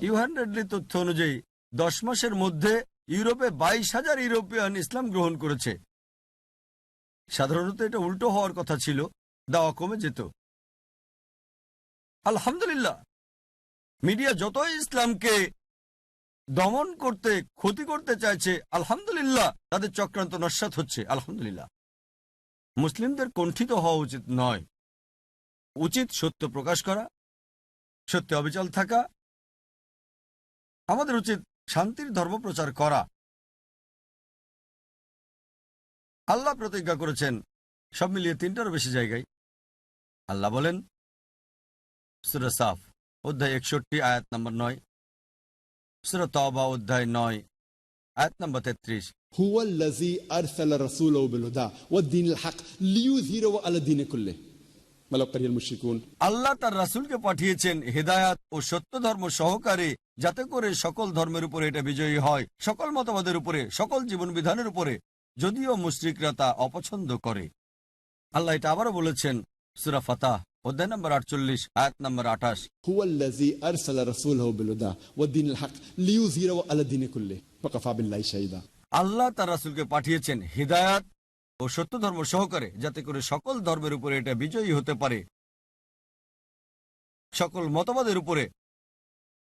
ইউ100 তথ্য অনুযায়ী 10 মাসের মধ্যে ইউরোপে 22,000 ইউরোপিয়ান ইসলাম গ্রহণ করেছে। সাধারণত এটা উল্টো হওয়ার কথা ছিল, দাওয়া কমে যেত। আলহামদুলিল্লাহ, মিডিয়া যতই ইসলামকে দমন করতে, ক্ষতি করতে চাইছে, আলহামদুলিল্লাহ তাদের চক্রান্ত নস্যাৎ হচ্ছে। আলহামদুলিল্লাহ, মুসলিমদের কণ্ঠিত হওয়া উচিত নয়। উচিত সত্য প্রকাশ করা, সত্যে অবিচল থাকা। আমাদের উচিত শান্তির ধর্ম প্রচার করা। আল্লাহ প্রতিজ্ঞা করেছেন সব মিলিয়ে 3টারও বেশি জায়গায়। আল্লাহ বলেন সূরা সাফ অধ্যায় 61 আয়াত নম্বর 9, সূরা তওবা অধ্যায় 9 আয়াত নম্বর 33, هو الذي أرسل رسوله بالهدى والدين الحق ليظهره على الدين كله ولو كره المشركون। আল্লাহ তার রাসূলকে পাঠিয়েছেন হেদায়াত ও সত্য ধর্ম সহকারে, যাতে করে সকল ধর্মের উপরে এটা বিজয়ী হয়, সকল মতবাদের উপরে, সকল জীবন বিধানের উপরে, যদিও মুশরিকরা তা অপছন্দ করে। আল্লাহ এটা আবারও বলেছেন সূরা ফাতাহ অধ্যায় নম্বর 48 আয়াত নম্বর 28, هو الذي أرسل رسوله بالهدى والدين الحق ليظهره على الدين كله وكفى بالله شهيدا। আল্লাহ তার রাসূলকে পাঠিয়েছেন হিদায়াত ও সত্য ধর্ম সহকারে, যাতে করে সকল ধর্মের উপরে এটা বিজয়ী হতে পারে, সকল মতবাদের উপরে।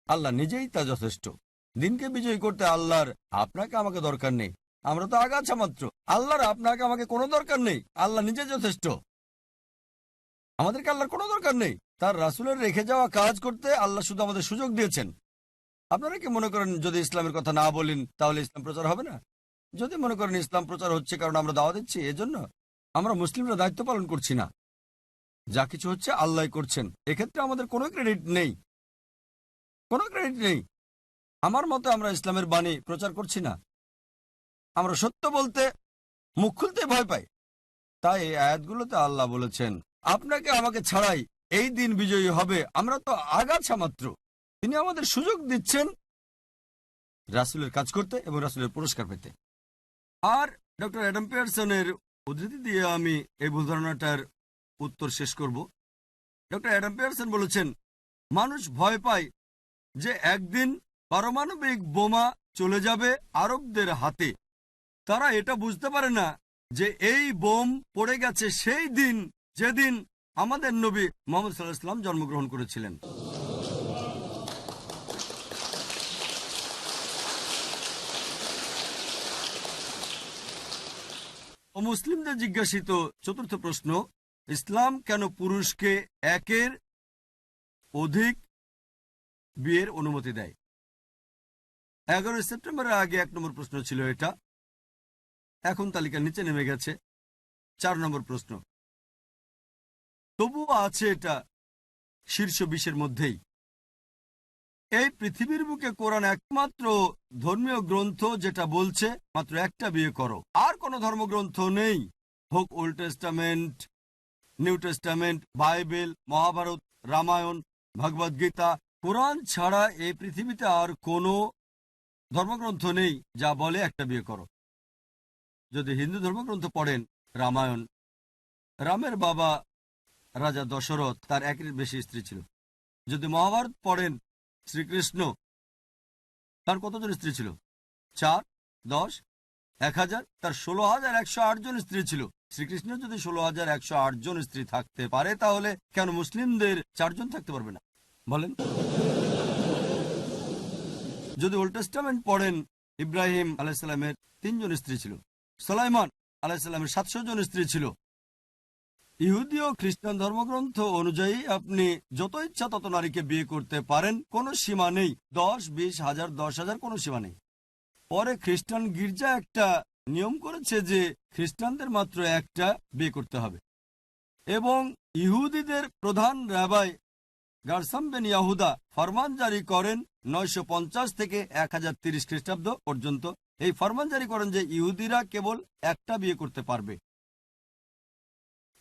আল্লাহ নিজেই তা যথেষ্ট। দিনকে বিজয়ী করতে আল্লাহর আপনাকে আমাকে দরকার নেই, আমরা তো আগাছা মাত্র। আল্লাহর আপনাকে আমাকে কোনো দরকার নেই, আল্লাহ নিজে যথেষ্ট। আমাদেরকে আল্লাহর কোনো দরকার নেই। তার রাসূলের রেখে যাওয়া কাজ করতে আল্লাহ শুধু আমাদের সুযোগ দিয়েছেন। আপনারা কি মনে করেন যদি ইসলামের কথা না বলেন তাহলে ইসলাম প্রচার হবে না? যদি মনে করেন ইসলাম প্রচার হচ্ছে কারণ আমরা দাওয়া দিচ্ছি, এজন্য আমরা মুসলিমরা দায়িত্ব পালন করছি না। যা কিছু হচ্ছে আল্লাহ করছেন, এক্ষেত্রে আমাদের কোনো ক্রেডিট নেই, কোনো ক্রেডিট নেই। আমার মতে আমরা ইসলামের বাণী প্রচার করছি না, আমরা সত্য বলতে মুখ খুলতে ভয় পাই। তাই এই আয়াতগুলোতে আল্লাহ বলেছেন আপনাকে আমাকে ছাড়াই এই দিন বিজয়ী হবে, আমরা তো আগাছা মাত্র। তিনি আমাদের সুযোগ দিচ্ছেন রাসূলের কাজ করতে এবং রাসূলের পুরস্কার পেতে। আর ডক্টর অ্যাডাম পিয়ারসনের উদ্ধৃতি দিয়ে আমি এই ভুল ধারণাটার উত্তর শেষ করব। ডক্টর অ্যাডাম পিয়ারসন বলেছেন মানুষ ভয় পায় যে একদিন পারমাণবিক বোমা চলে যাবে আরবদের হাতে। তারা এটা বুঝতে পারে না যে এই বোম পড়ে গেছে সেই দিন যেদিন আমাদের নবী মুহাম্মদ সাল্লাল্লাহু আলাইহি ওয়াসাল্লাম জন্মগ্রহণ করেছিলেন। মুসলিমদের জিজ্ঞাসিত চতুর্থ প্রশ্ন, ইসলাম কেন পুরুষকে একের অধিক বিয়ের অনুমতি দেয়? 11 সেপ্টেম্বরের আগে 1 নম্বর প্রশ্ন ছিল এটা, এখন তালিকার নিচে নেমে গেছে 4 নম্বর প্রশ্ন। তবুও আছে এটা শীর্ষ 20-এর মধ্যেই। এই পৃথিবীর বুকে কোরআন একমাত্র ধর্মীয় গ্রন্থ যেটা বলছে মাত্র একটা বিয়ে করো, আর কোনো ধর্মগ্রন্থ নেই, হোক old testament, new testament, Bible, Mahabharata, Ramayana, Bhagavad Gita. Quran ছাড়া এই পৃথিবীতে আর কোনো ধর্মগ্রন্থ নেই যা বলে একটা বিয়ে করো। যদি হিন্দু ধর্মগ্রন্থ পড়েন রামায়ণ, রামের বাবা রাজা দশরথ, তার একের বেশি স্ত্রী ছিল। যদি মহাভারত পড়েন শ্রীকৃষ্ণ, তার কতজন স্ত্রী ছিল? 4, 10, 1000, তার 16,108 জন স্ত্রী ছিল। শ্রীকৃষ্ণের যদি 16,108 জন স্ত্রী থাকতে পারে, তাহলে কেন মুসলিমদের 4 জন থাকতে পারবে না বলেন? যদি ওল্ড টেস্টামেন্ট পড়েন, ইব্রাহিম আলাইহিসসালামের 3 জন স্ত্রী ছিল, সুলাইমান আলাইহিসসালামের 700 জন স্ত্রী ছিল। ইহুদি ও খ্রিস্টান ধর্মগ্রন্থ অনুযায়ী আপনি যত ইচ্ছা তত নারীকে বিয়ে করতে পারেন, কোনো সীমা নেই। 10, 20, 1000, 10,000 কোনো সীমা নেই। পরে খ্রিস্টান গির্জা একটা নিয়ম করেছে যে খ্রিস্টানদের মাত্র একটা বিয়ে করতে হবে, এবং ইহুদিদের প্রধান রাবাই গারসাম বেন ইয়াহুদা ফরমান জারি করেন 950 থেকে 1030 খ্রিস্টাব্দ পর্যন্ত। এই ফরমান জারি করেন যে ইহুদিরা কেবল একটা বিয়ে করতে পারবে।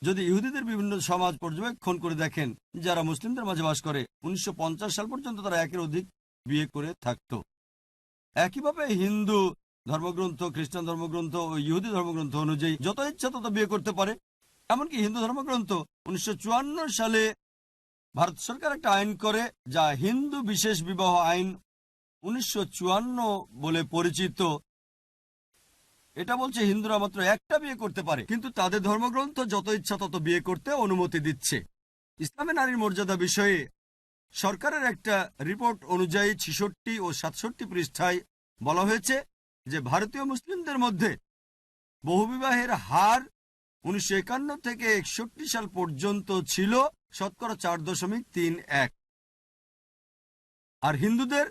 যদি ইহুদিদের বিভিন্ন সমাজ পর্যবেক্ষণ করে দেখেন যারা মুসলিমদের মাঝে বাস করে, 1950 সাল পর্যন্ত তারা একের অধিক বিয়ে করে থাকত। একইভাবে হিন্দু ধর্মগ্রন্থ, খ্রিস্টান ধর্মগ্রন্থ ও ইহুদি ধর্মগ্রন্থ অনুযায়ী যত ইচ্ছা তত বিয়ে করতে পারে। এমনকি হিন্দু ধর্মগ্রন্থ 1954 সালে ভারত সরকার একটা আইন করে, যা হিন্দু বিশেষ বিবাহ আইন 1954 বলে পরিচিত। এটা বলছে হিন্দুরা মাত্র একটা বিয়ে করতে পারে, কিন্তু তাদের ধর্মগ্রন্থ যত ইচ্ছা তত বিয়ে করতে অনুমতি দিচ্ছে। ইসলামে নারীর মর্যাদা বিষয়ে সরকারের একটা রিপোর্ট অনুযায়ী 66 ও 67 পৃষ্ঠায় বলা হয়েছে যে ভারতীয় মুসলিমদের মধ্যে বহুবিবাহের হার 1951 থেকে 61 সাল পর্যন্ত ছিল 4.31%, আর হিন্দুদের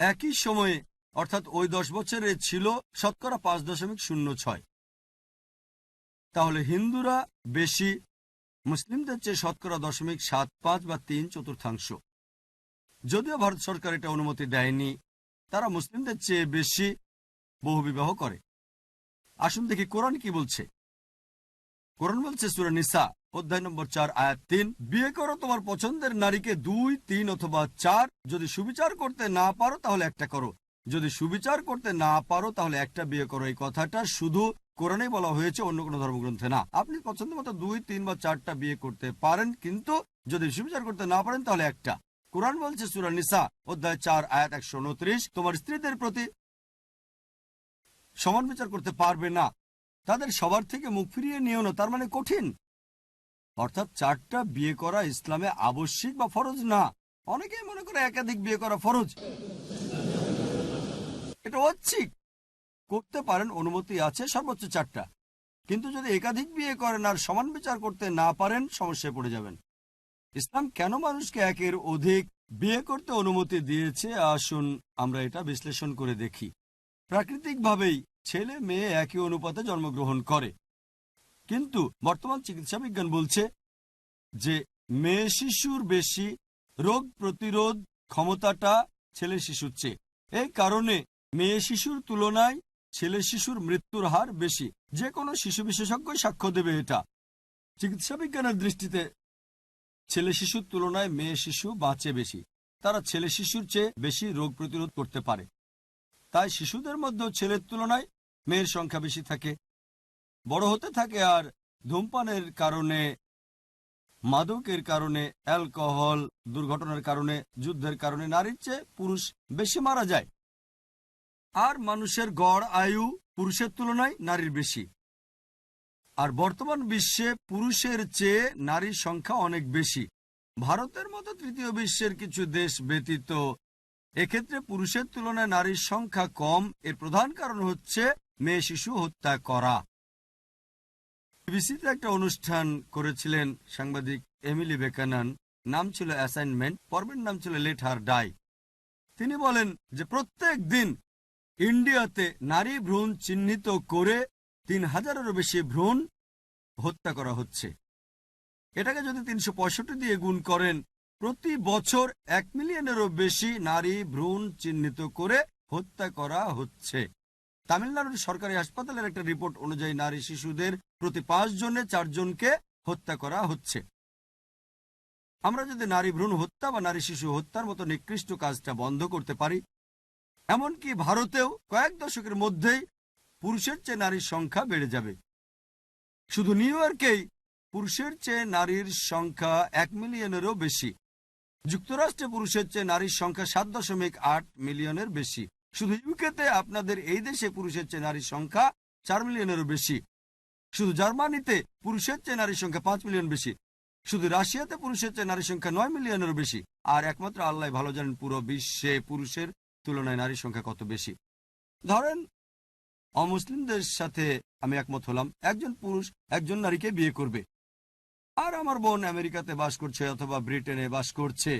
একই সময়ে অর্থাৎ ওই 10 বছরে ছিল 5.06%। তাহলে হিন্দুরা বেশি, মুসলিমদের চেয়ে শতকরা 0.75 বা 3/4। যদিও ভারত সরকার এটা অনুমতি দেয়নি, তারা মুসলিমদের চেয়ে বেশি বহুবিবাহ করে। আসুন দেখি কোরআন কি বলছে। কোরআন বলছে সূরা নিসা অধ্যায় নম্বর 4 আয়াত 3, বিয়ে করো তোমার পছন্দের নারীকে 2, 3 অথবা 4। যদি সুবিচার করতে না পারো তাহলে একটা করো। যদি সুবিচার করতে না পারো তাহলে একটা বিয়ে করো। এই কথাটা শুধু কোরআনেই বলা হয়েছে, অন্য কোনো ধর্মগ্রন্থে না। আপনি পছন্দ মতো 2, 3 বা 4টা বিয়ে করতে পারেন, কিন্তু যদি সুবিচার করতে না পারেন তাহলে একটা। কোরআন বলছে সূরা নিসা অধ্যায় 4 আয়াত 129, তোমার স্ত্রীদের প্রতি সমান বিচার করতে পারবে না, তাদের সবার থেকে মুখ ফিরিয়ে নিও না। তার মানে কঠিন, অর্থাৎ 4টা বিয়ে করা ইসলামে আবশ্যিক বা ফরজ না। অনেকেই মনে করে একাধিক বিয়ে করা ফরজ। এটা ঐচ্ছিক, করতে পারেন, অনুমতি আছে সর্বোচ্চ 4টা। কিন্তু যদি একাধিক বিয়ে করেন আর সমান বিচার করতে না পারেন, সমস্যায় পড়ে যাবেন। ইসলাম কেন মানুষকে একের অধিক বিয়ে করতে অনুমতি দিয়েছে, আসুন আমরা এটা বিশ্লেষণ করে দেখি। প্রাকৃতিকভাবেই ছেলে মেয়ে একই অনুপাতে জন্মগ্রহণ করে, কিন্তু বর্তমান চিকিৎসা বিজ্ঞান বলছে যে মেয়ে শিশুর বেশি রোগ প্রতিরোধ ক্ষমতাটা ছেলে শিশুর চেয়ে। এই কারণে মেয়ে শিশুর তুলনায় ছেলে শিশুর মৃত্যুর হার বেশি। যে কোনো শিশু বিশেষজ্ঞ সাক্ষ্য দেবে এটা। চিকিৎসা বিজ্ঞানের দৃষ্টিতে ছেলে শিশুর তুলনায় মেয়ে শিশু বাঁচে বেশি। তারা ছেলে শিশুর চেয়ে বেশি রোগ প্রতিরোধ করতে পারে। তাই শিশুদের মধ্যেও ছেলের তুলনায় মেয়ের সংখ্যা বেশি থাকে, বড় হতে থাকে। আর ধূমপানের কারণে, মাদকের কারণে, অ্যালকোহল দুর্ঘটনার কারণে, যুদ্ধের কারণে নারীর চেয়ে পুরুষ বেশি মারা যায়। আর মানুষের গড় আয়ু পুরুষের তুলনায় নারীর বেশি। আর বর্তমান বিশ্বে পুরুষের চেয়ে নারীর সংখ্যা অনেক বেশি, ভারতের মতো তৃতীয় বিশ্বের কিছু দেশ ব্যতীত। এক্ষেত্রে পুরুষের তুলনায় নারীর সংখ্যা কম। এর প্রধান কারণ হচ্ছে মেয়ে শিশু হত্যা করা। বিবিসিতে একটা অনুষ্ঠান করেছিলেন সাংবাদিক এমিলি বেকানান, নাম ছিল অ্যাসাইনমেন্ট, পর্বের নাম ছিল লেট হার ডাই। তিনি বলেন যে প্রত্যেক দিন ইন্ডিয়াতে নারী ভ্রূণ চিহ্নিত করে 3000-এরও বেশি ভ্রূণ হত্যা করা হচ্ছে। এটাকে যদি 365 দিয়ে গুণ করেন, প্রতি বছর 1 মিলিয়নেরও বেশি নারী ভ্রূণ চিহ্নিত করে হত্যা করা হচ্ছে। তামিলনাড়ুর সরকারি হাসপাতালের একটা রিপোর্ট অনুযায়ী নারী শিশুদের প্রতি 5 জনে 4 জনকে হত্যা করা হচ্ছে। আমরা যদি নারী ভ্রূণ হত্যা বা নারী শিশু হত্যার মতো নিকৃষ্ট কাজটা বন্ধ করতে পারি, এমনকি ভারতেও কয়েক দশকের মধ্যেই পুরুষের চেয়ে নারীর সংখ্যা বেড়ে যাবে। শুধু নিউ ইয়র্কেই পুরুষের চেয়ে নারীর সংখ্যা 1 মিলিয়নেরও বেশি। যুক্তরাষ্ট্রে পুরুষের চেয়ে নারীর সংখ্যা 7.8 মিলিয়নের বেশি। শুধু ইউকেতে, আপনাদের এই দেশে, পুরুষের চেয়ে নারীর সংখ্যা 4 মিলিয়নেরও বেশি। শুধু জার্মানিতে পুরুষের চেয়ে নারীর সংখ্যা 5 মিলিয়ন বেশি। শুধু রাশিয়াতে পুরুষের চেয়ে নারীর সংখ্যা 9 মিলিয়নেরও বেশি। আর একমাত্র আল্লাহ ভালো জানেন পুরো বিশ্বে পুরুষের তুলনায় নারীর সংখ্যা কত বেশি। ধরেন অমুসলিমদের সাথে আমি একমত হলাম, একজন পুরুষ একজন নারীকে বিয়ে করবে। আর আমার বোন আমেরিকাতে বাস করছে অথবা ব্রিটেনে বাস করছে,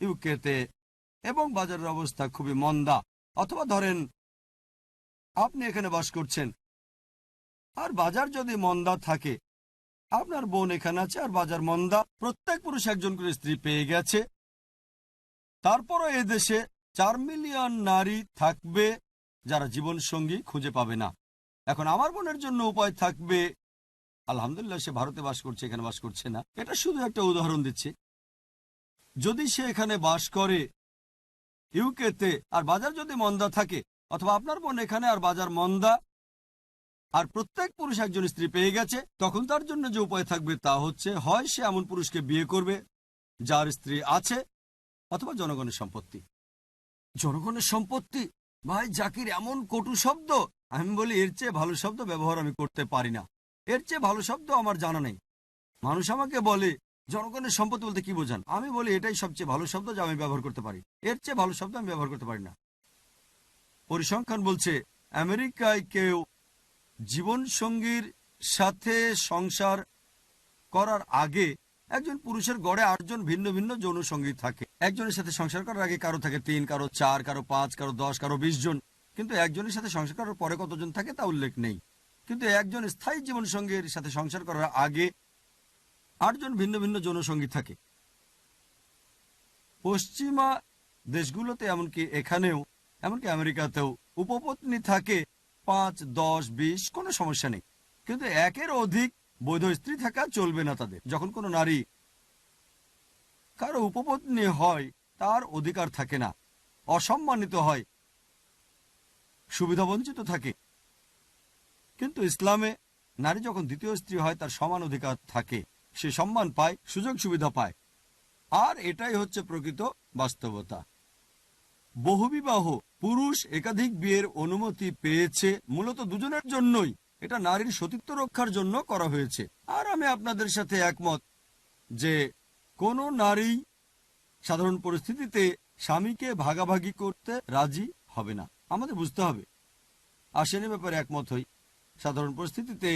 ইউকেতে, এবং বাজারের অবস্থা খুবই মন্দা। অথবা ধরেন আপনি এখানে বাস করছেন, আর বাজার যদি মন্দা থাকে, আপনার বোন এখানে আছে আর বাজার মন্দা, প্রত্যেক পুরুষ একজন করে স্ত্রী পেয়ে গেছে। তারপরও এ দেশে 4 মিলিয়ন নারী থাকবে যারা জীবন সঙ্গী খুঁজে পাবে না। এখন আমার বোনের জন্য উপায় থাকবে, আলহামদুলিল্লাহ সে ভারতে বাস করছে, এখানে বাস করছে না, এটা শুধু একটা উদাহরণ দিচ্ছি। যদি সে এখানে বাস করে ইউকেতে আর বাজার যদি মন্দা থাকে, অথবা আপনার বোন এখানে আর বাজার মন্দা, আর প্রত্যেক পুরুষ একজন স্ত্রী পেয়ে গেছে, তখন তার জন্য যে উপায় থাকবে তা হচ্ছে হয় সে এমন পুরুষকে বিয়ে করবে যার স্ত্রী আছে, অথবা জনগণের সম্পত্তি। জনগণের সম্পত্তি, ভাই জাকির, এমন কটু শব্দ! আমি বলি এর চেয়ে ভালো শব্দ ব্যবহার আমি করতে পারি না। এর চেয়ে ভালো শব্দ আমার জানা নেই। মানুষ আমাকে বলে জনগণের সম্পত্তি বলতে কি বোঝান, আমি বলি এটাই সবচেয়ে ভালো শব্দ যা আমি ব্যবহার করতে পারি। এর চেয়ে ভালো শব্দ আমি ব্যবহার করতে পারি না। পরিসংখ্যান বলছে আমেরিকায় কেউ জীবন সঙ্গীর সাথে সংসার করার আগে একজন পুরুষের গড়ে 8 জন ভিন্ন ভিন্ন যৌন সঙ্গী থাকে। একজনের সাথে সংসার করার আগে কারো থাকে 3, কারো 4, কারো 5, কারো 10, কারো 20 জন। কিন্তু একজনের সাথে সংসার করার পরে কতজন থাকে তা উল্লেখ নেই। কিন্তু একজন স্থায়ী জীবনসঙ্গীর সাথে সংসার করার আগে 8 জন ভিন্ন ভিন্ন যৌনসঙ্গী থাকে। পশ্চিমা দেশগুলোতে, এমনকি এখানেও, এমনকি আমেরিকাতেও উপপত্নী থাকে 5, 10, 20, কোনো সমস্যা নেই। কিন্তু একের অধিক বৈধ স্ত্রী থাকা চলবে না তাদের। যখন কোনো নারী কারো উপপত্নী হয়, তার অধিকার থাকে না, অসম্মানিত হয়, সুবিধাবঞ্চিত থাকে। কিন্তু ইসলামে নারী যখন দ্বিতীয় স্ত্রী হয়, তার সমান অধিকার থাকে, সে সম্মান পায়, সুযোগ সুবিধা পায়। আর এটাই হচ্ছে প্রকৃত বাস্তবতা। বহুবিবাহ, পুরুষ একাধিক বিয়ের অনুমতি পেয়েছে মূলত দুজনের জন্যই। এটা নারীর সতীত্ব রক্ষার জন্য করা হয়েছে। আর আমি আপনাদের সাথে একমত যে কোনো নারী সাধারণ পরিস্থিতিতে স্বামীকে ভাগাভাগি করতে রাজি হবে না। আমাদের বুঝতে হবে, আর সে ব্যাপারে একমত হই, সাধারণ পরিস্থিতিতে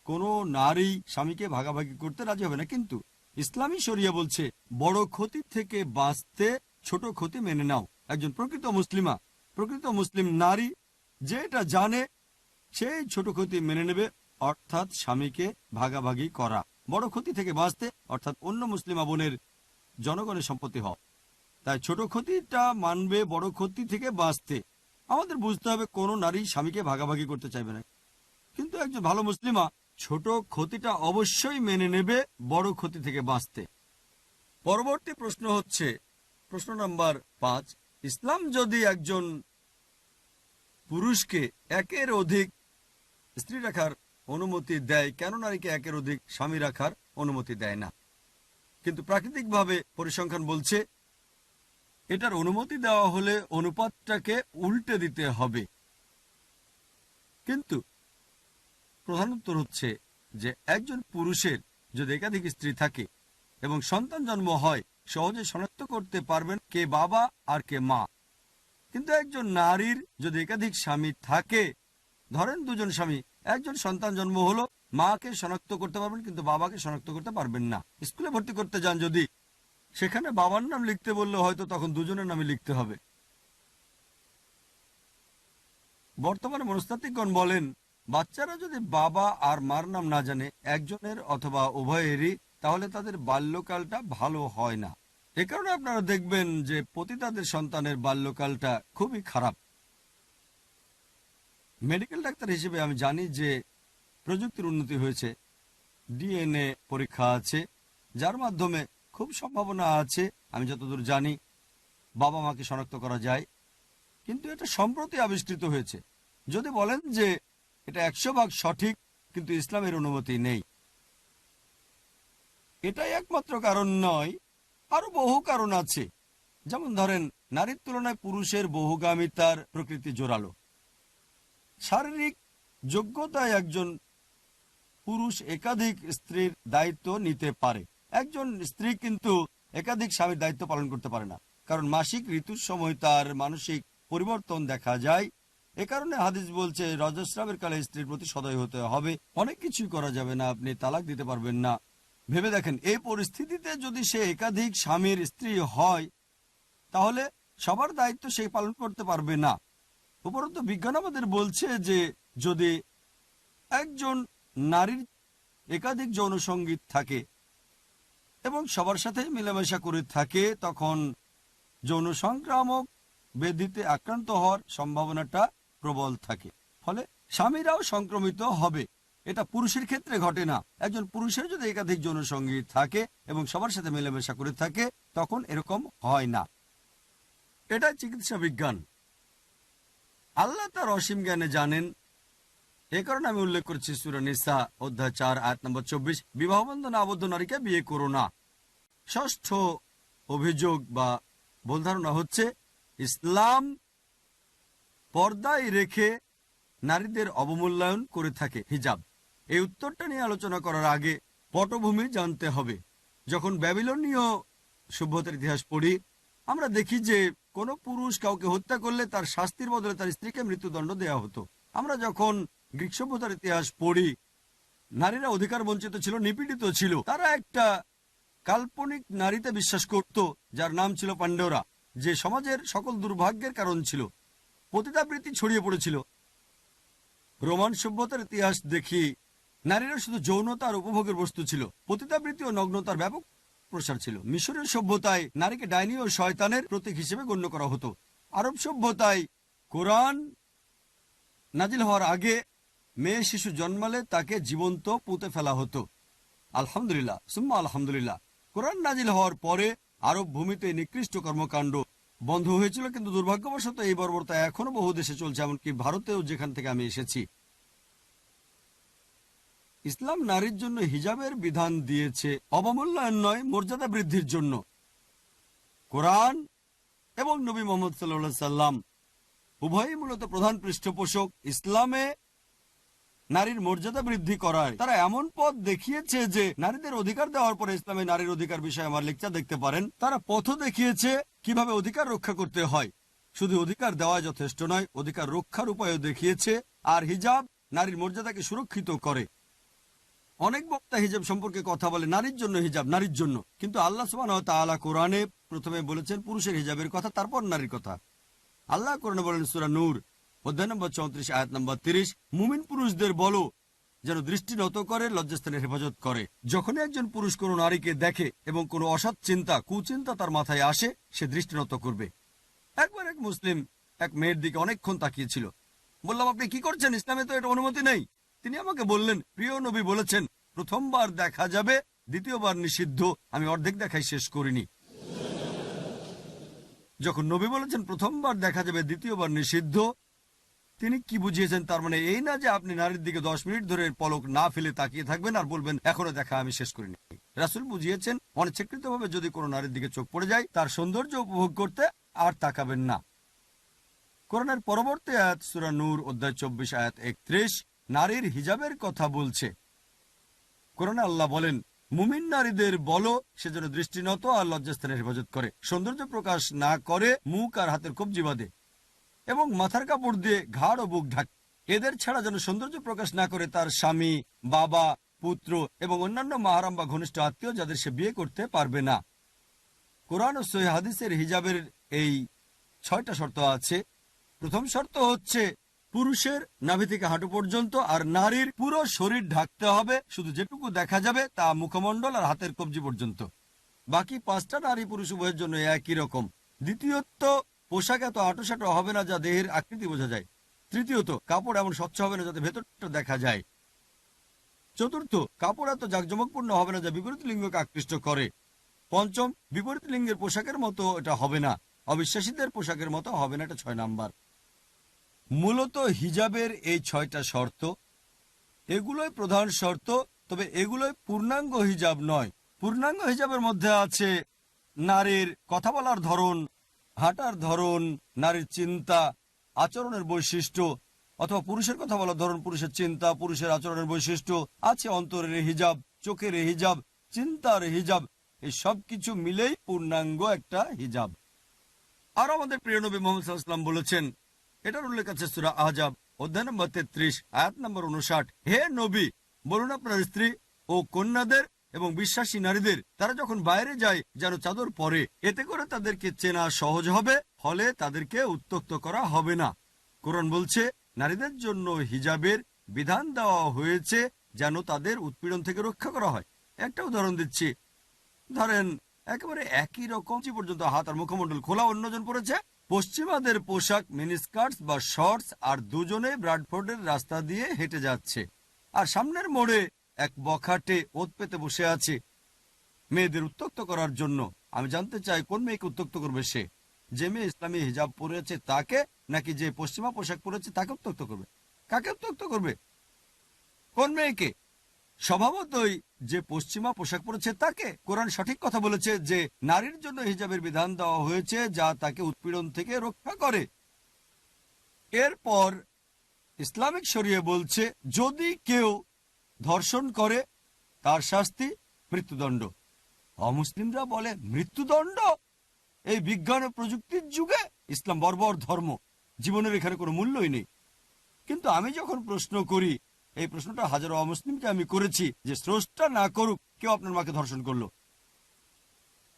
কোনো নারী স্বামীকে ভাগাভাগি করতে রাজি হবে না। কিন্তু ইসলামী শরিয়া বলছে বড় ক্ষতি থেকে বাঁচতে ছোট ক্ষতি মেনে নাও। একজন প্রকৃত মুসলিমা, প্রকৃত মুসলিম নারী যে এটা জানে, সেই ছোট ক্ষতি মেনে নেবে, অর্থাৎ স্বামীকে ভাগাভাগি করা। বড় ক্ষতি থেকে বাঁচতে অর্থাৎ অন্য মুসলিমা বোনের জনগণের সম্পত্তি হওয়া। তাই ছোট ক্ষতিটা মানবে বড় ক্ষতি থেকে বাঁচতে। আমাদের বুঝতে হবে কোনো নারী স্বামীকে ভাগাভাগি করতে চাইবে না, কিন্তু একজন ভালো মুসলিমা ছোট ক্ষতিটা অবশ্যই মেনে নেবে বড় ক্ষতি থেকে বাঁচতে। পরবর্তী প্রশ্ন হচ্ছে প্রশ্ন নাম্বার 5। ইসলাম যদি একজন পুরুষকে একের অধিক স্ত্রী রাখার অনুমতি দেয়, কেন নারীকে একের অধিক স্বামী রাখার অনুমতি দেয় না? কিন্তু প্রাকৃতিকভাবে পরিসংখ্যান বলছে এটার অনুমতি দেওয়া হলে অনুপাতটাকে উল্টে দিতে হবে। কিন্তু প্রধান উত্তর হচ্ছে যে একজন পুরুষের যদি একাধিক স্ত্রী থাকে এবং সন্তান জন্ম হয়, সহজে শনাক্ত করতে পারবেন কে বাবা আর কে মা। কিন্তু একজন নারীর যদি একাধিক স্বামী থাকে, ধরেন দুজন স্বামী, একজন সন্তান জন্ম হলো, মাকে শনাক্ত করতে পারবেন কিন্তু বাবাকে শনাক্ত করতে পারবেন না। স্কুলে ভর্তি করতে যান যদি, সেখানে বাবার নাম লিখতে বললে হয়তো তখন দুজনের নামে লিখতে হবে। বর্তমানে মনস্তাত্ত্বিকগণ বলেন বাচ্চারা যদি বাবা আর মার নাম না জানে, একজনের অথবা উভয়েরই, তাহলে তাদের বাল্যকালটা ভালো হয় না। এ কারণে আপনারা দেখবেন যে পতিতাদের সন্তানের বাল্যকালটা খুবই খারাপ। মেডিকেল ডাক্তার হিসেবে আমি জানি যে প্রযুক্তির উন্নতি হয়েছে, ডিএনএ পরীক্ষা আছে, যার মাধ্যমে খুব সম্ভাবনা আছে, আমি যতদূর জানি, বাবা মাকে শনাক্ত করা যায়। কিন্তু এটা সম্প্রতি আবিষ্কৃত হয়েছে। যদি বলেন যে এটা 100% সঠিক, কিন্তু ইসলামের অনুমতি নেই, এটাই একমাত্র কারণ নয়, আরো বহু কারণ আছে। যেমন ধরেন, নারীর তুলনায় পুরুষের বহুগামিতার প্রকৃতি জোরালো। শারীরিক যোগ্যতায় একজন পুরুষ একাধিক স্ত্রীর দায়িত্ব নিতে পারে। একজন স্ত্রী কিন্তু একাধিক স্বামীর দায়িত্ব পালন করতে পারে না, কারণ মাসিক ঋতুর সময় তার মানসিক পরিবর্তন দেখা যায়। এ কারণে হাদিস বলছে রজস্রাবের কালে স্ত্রীর প্রতি সদয় হতে হবে। অনেক কিছুই করা যাবে না, আপনি তালাক দিতে পারবেন না। ভেবে দেখেন, এই পরিস্থিতিতে যদি সে একাধিক স্বামীর স্ত্রী হয়, তাহলে সবার দায়িত্ব সে পালন করতে পারবে না। উপরন্তু বিজ্ঞান আমাদের বলছে যে যদি একজন নারীর একাধিক যৌন সঙ্গীত থাকে এবং সবার সাথে মেলামেশা করে থাকে, তখন যৌন সংক্রামক ব্যাধিতে আক্রান্ত হওয়ার সম্ভাবনাটা প্রবল থাকে। ফলে স্বামীরাও সংক্রমিত হবে। এটা পুরুষের ক্ষেত্রে ঘটে না। একজন পুরুষের যদি একাধিক যৌন সঙ্গী থাকে এবং সবার সাথে মেলামেশা করে থাকে, তখন এরকম হয় না। এটা চিকিৎসা বিজ্ঞান। আল্লাহ তার অসীম জ্ঞানে জানেন। এ কারণে আমি উল্লেখ করছি সূরা নিসা অধ্যায় 4 আয়াত নম্বর 24, বিবাহ বন্ধনে আবদ্ধ নারীকে বিয়ে করো না। ষষ্ঠ অভিযোগ বা ভুল ধারণা হচ্ছে ইসলাম পর্দায় রেখে নারীদের অবমূল্যায়ন করে থাকে, হিজাব। এই উত্তরটা নিয়ে আলোচনা করার আগে পটভূমি জানতে হবে। যখন ব্যাবিলনীয় সভ্যতার ইতিহাস পড়ি, আমরা দেখি যে কোনো পুরুষ কাউকে হত্যা করলে তার শাস্তির বদলে তার স্ত্রীকে মৃত্যুদণ্ড দেওয়া হতো। আমরা যখন গ্রিক সভ্যতার ইতিহাস পড়ি, নারীরা অধিকার বঞ্চিত ছিল, নিপীড়িত ছিল। তারা একটা কাল্পনিক নারীতে বিশ্বাস করত, যার নাম ছিল পান্ডোরা, যে সমাজের সকল দুর্ভাগ্যের কারণ ছিল। পতিতাবৃত্তি ছড়িয়ে পড়েছিল। রোমান সভ্যতার ইতিহাস দেখি, নারীরা শুধু যৌনতা আর উপভোগের বস্তু ছিল। পতিতাবৃত্তি ও নগ্নতার ব্যাপক প্রসার ছিল। মিশরের সভ্যতায় নারীকে ডাইনি ও শয়তানের প্রতীক হিসেবে গণ্য করা হতো। আরব সভ্যতায় কোরআন নাজিল হওয়ার আগে মেয়ে শিশু জন্মালে তাকে জীবন্ত পুঁতে ফেলা হতো। আলহামদুলিল্লাহ সুম্মা আলহামদুলিল্লাহ, কোরআন নাজিল হওয়ার পরে আরব ভূমিতে নিকৃষ্ট কর্মকাণ্ড বন্ধ হয়েছিল, কিন্তু দুর্ভাগ্যবশত এই বর্বরতা এখনো বহু দেশে চলছে, এমনকি ভারতেও, যেখান থেকে আমি এসেছি। ইসলাম নারীর জন্য হিজাবের বিধান দিয়েছে অবমূল্যায়ন নয়, মর্যাদা বৃদ্ধির জন্য। কোরআন এবং নবী মুহাম্মদ সাল্লাল্লাহু আলাইহি সাল্লাম উভয়ই মূলত প্রধান পৃষ্ঠপোষক ইসলামে নারীর মর্যাদা বৃদ্ধি করায়। তারা এমন পথ দেখিয়েছে যে নারীদের অধিকার দেওয়ার পরে ইসলামে নারীর অধিকার বিষয়ে আমার লেকচার দেখতে পারেন। তারা পথও দেখিয়েছে কিভাবে অধিকার রক্ষা করতে হয়। শুধু অধিকার দেওয়া যথেষ্ট নয়, অধিকার রক্ষার উপায়ও দেখিয়েছে। আর হিজাব নারীর মর্যাদাকে সুরক্ষিত করে। অনেক বক্তা হিজাব সম্পর্কে কথা বলে, নারীর জন্য হিজাব, নারীর জন্য, কিন্তু আল্লাহ সুবহানাহু ওয়া তাআলা কোরআনে প্রথমে বলেছেন পুরুষের হিজাবের কথা, তারপর নারীর কথা। আল্লাহ কোরআনে বলেন সূরা নূর অধ্যায় নম্বর 34 আয়াত নম্বর 30, মুমিন পুরুষদের বলো যেন দৃষ্টি নত করে, লজ্জাস্থানের হেফাজত করে। যখনই একজন পুরুষ কোনো নারীকে দেখে এবং কোনো অসৎ চিন্তা, কুচিন্তা তার মাথায় আসে, সে দৃষ্টি নত করবে। একবার এক মুসলিম এক মেয়ের দিকে অনেকক্ষণ তাকিয়েছিল। বললাম, আপনি কি করছেন? ইসলামে তো এটা অনুমতি নেই। তিনি আমাকে বললেন, প্রিয় নবী বলেছেন প্রথমবার দেখা যাবে, দ্বিতীয়বার নিষিদ্ধ। আমি অর্ধেক দেখাই শেষ করিনি। যখন নবী বলেছেন প্রথমবার দেখা যাবে, দ্বিতীয়বার নিষিদ্ধ, তিনি কি বুঝিয়েছেন? তার মানে এই না যে আপনি নারীর দিকে 10 মিনিট ধরে পলক না ফেলে তাকিয়ে থাকবেন আর বলবেন এখনো দেখা আমি শেষ করিনি। রাসূল বুঝিয়েছেন অনিচ্ছাকৃতভাবে যদি কোনো নারীর দিকে চোখ পড়ে যায়, তার সৌন্দর্য উপভোগ করতে আর তাকাবেন না। কোরআনের পরবর্তী আয়াত সূরা নূর অধ্যায় 24 আয়াত 31 নারীর হিজাবের কথা বলছে। কোরআনে আল্লাহ বলেন, মুমিন নারীদের বলো সে যেন দৃষ্টিনত আর লজ্জাস্থানের হেফাজত করে, সৌন্দর্য প্রকাশ না করে, মুখ আর হাতের কবজি বাঁধে এবং মাথার কাপড় দিয়ে ঘাড় ও বুক ঢাকে। এদের ছাড়া যেন সৌন্দর্য প্রকাশ না করে তার স্বামী, বাবা, পুত্র এবং অন্যান্য মাহরাম বা ঘনিষ্ঠ আত্মীয় যাদের সে বিয়ে করতে পারবে না। কোরআন ও সহিহ হাদিসের হিজাবের এই 6টা শর্ত আছে। প্রথম শর্ত হচ্ছে পুরুষের নাভি থেকে হাঁটু পর্যন্ত, আর নারীর পুরো শরীর ঢাকতে হবে, শুধু যেটুকু দেখা যাবে তা মুখমণ্ডল আর হাতের কবজি পর্যন্ত। বাকি 5টা নারী পুরুষ উভয়ের জন্য একই রকম। দ্বিতীয়ত, পোশাক এত আঁটোসাঁটো হবে না যা দেহের আকৃতি বোঝা যায়। তৃতীয়ত, কাপড় এমন স্বচ্ছ হবে না যাতে ভেতরটা দেখা যায়। চতুর্থ, কাপড় এত জাঁকজমকপূর্ণ হবে না যা বিপরীত লিঙ্গকে আকৃষ্ট করে। পঞ্চম, বিপরীত লিঙ্গের পোশাকের মতো এটা হবে না, অবিশ্বাসীদের পোশাকের মতো হবে না। এটা 6 নাম্বার। মূলত হিজাবের এই 6টা শর্ত, এগুলোই প্রধান শর্ত, তবে এগুলোই পূর্ণাঙ্গ হিজাব নয়। পূর্ণাঙ্গ হিজাবের মধ্যে আছে নারীর কথা বলার ধরন, হাঁটার ধরন, নারীর চিন্তা, আচরণের বৈশিষ্ট্য, অথবা পুরুষের কথা বলার ধরন, পুরুষের চিন্তা, পুরুষের আচরণের বৈশিষ্ট্য আছে। অন্তরের হিজাব, চোখের হিজাব, চিন্তার হিজাব, এই সব কিছু মিলেই পূর্ণাঙ্গ একটা হিজাব। আর আমাদের প্রিয় নবী মুহাম্মদ সাল্লাল্লাহু আলাইহি ওয়াসাল্লাম বলেছেন, এটার উল্লেখ আছে সূরা আহজাব অধ্যায় নম্বর 33 আয়াত নম্বর 59, হে নবী বলুন আপনার স্ত্রী ও কন্যাদের এবং বিশ্বাসী নারীদের তারা যখন বাইরে যায় যেন চাদর পরে, এতে করে তাদেরকে চেনা সহজ হবে, ফলে তাদেরকে উত্ত্যক্ত করা হবে না। কোরআন বলছে নারীদের জন্য হিজাবের বিধান দেওয়া হয়েছে যেন তাদের উৎপীড়ন থেকে রক্ষা করা হয়। একটা উদাহরণ দিচ্ছি, ধরেন একেবারে একই রকম পর্যন্ত হাত আর মুখমণ্ডল খোলা অন্যজন পড়েছে। পশ্চিমাদের পোশাক মিনিস্কার্টস বা শর্টস, আর দুজনে ব্রাডফোর্ডের রাস্তা দিয়ে হেঁটে যাচ্ছে, আর সামনের মোড়ে এক বখাটে ওত পেতে বসে আছে মেয়েদের উত্ত্যক্ত করার জন্য। আমি জানতে চাই কোন মেয়েকে উত্ত্যক্ত করবে সে? যে মেয়ে ইসলামী হিজাব পরেছে তাকে, নাকি যে পশ্চিমা পোশাক পরেছে তাকে উত্ত্যক্ত করবে? কাকে উত্ত্যক্ত করবে? কোন মেয়েকে? স্বভাবতই যে পশ্চিমা পোশাক পরেছে তাকে। কোরআন সঠিক কথা বলেছে যে নারীর জন্য হিজাবের বিধান দেওয়া হয়েছে যা তাকে উৎপীড়ন থেকে রক্ষা করে। এরপর ইসলামিক শরিয়া বলছে যদি কেউ ধর্ষণ করে তার শাস্তি মৃত্যুদণ্ড। অমুসলিমরা বলে মৃত্যুদণ্ড? এই বিজ্ঞান ও প্রযুক্তির যুগে ইসলাম বর্বর ধর্ম, জীবনের এখানে কোনো মূল্যই নেই। কিন্তু আমি যখন প্রশ্ন করি, এই প্রশ্নটা হাজারো অমুসলিমকে আমি করেছি যে স্রষ্টা না করুক কেউ আপনার মাকে ধর্ষণ করলো,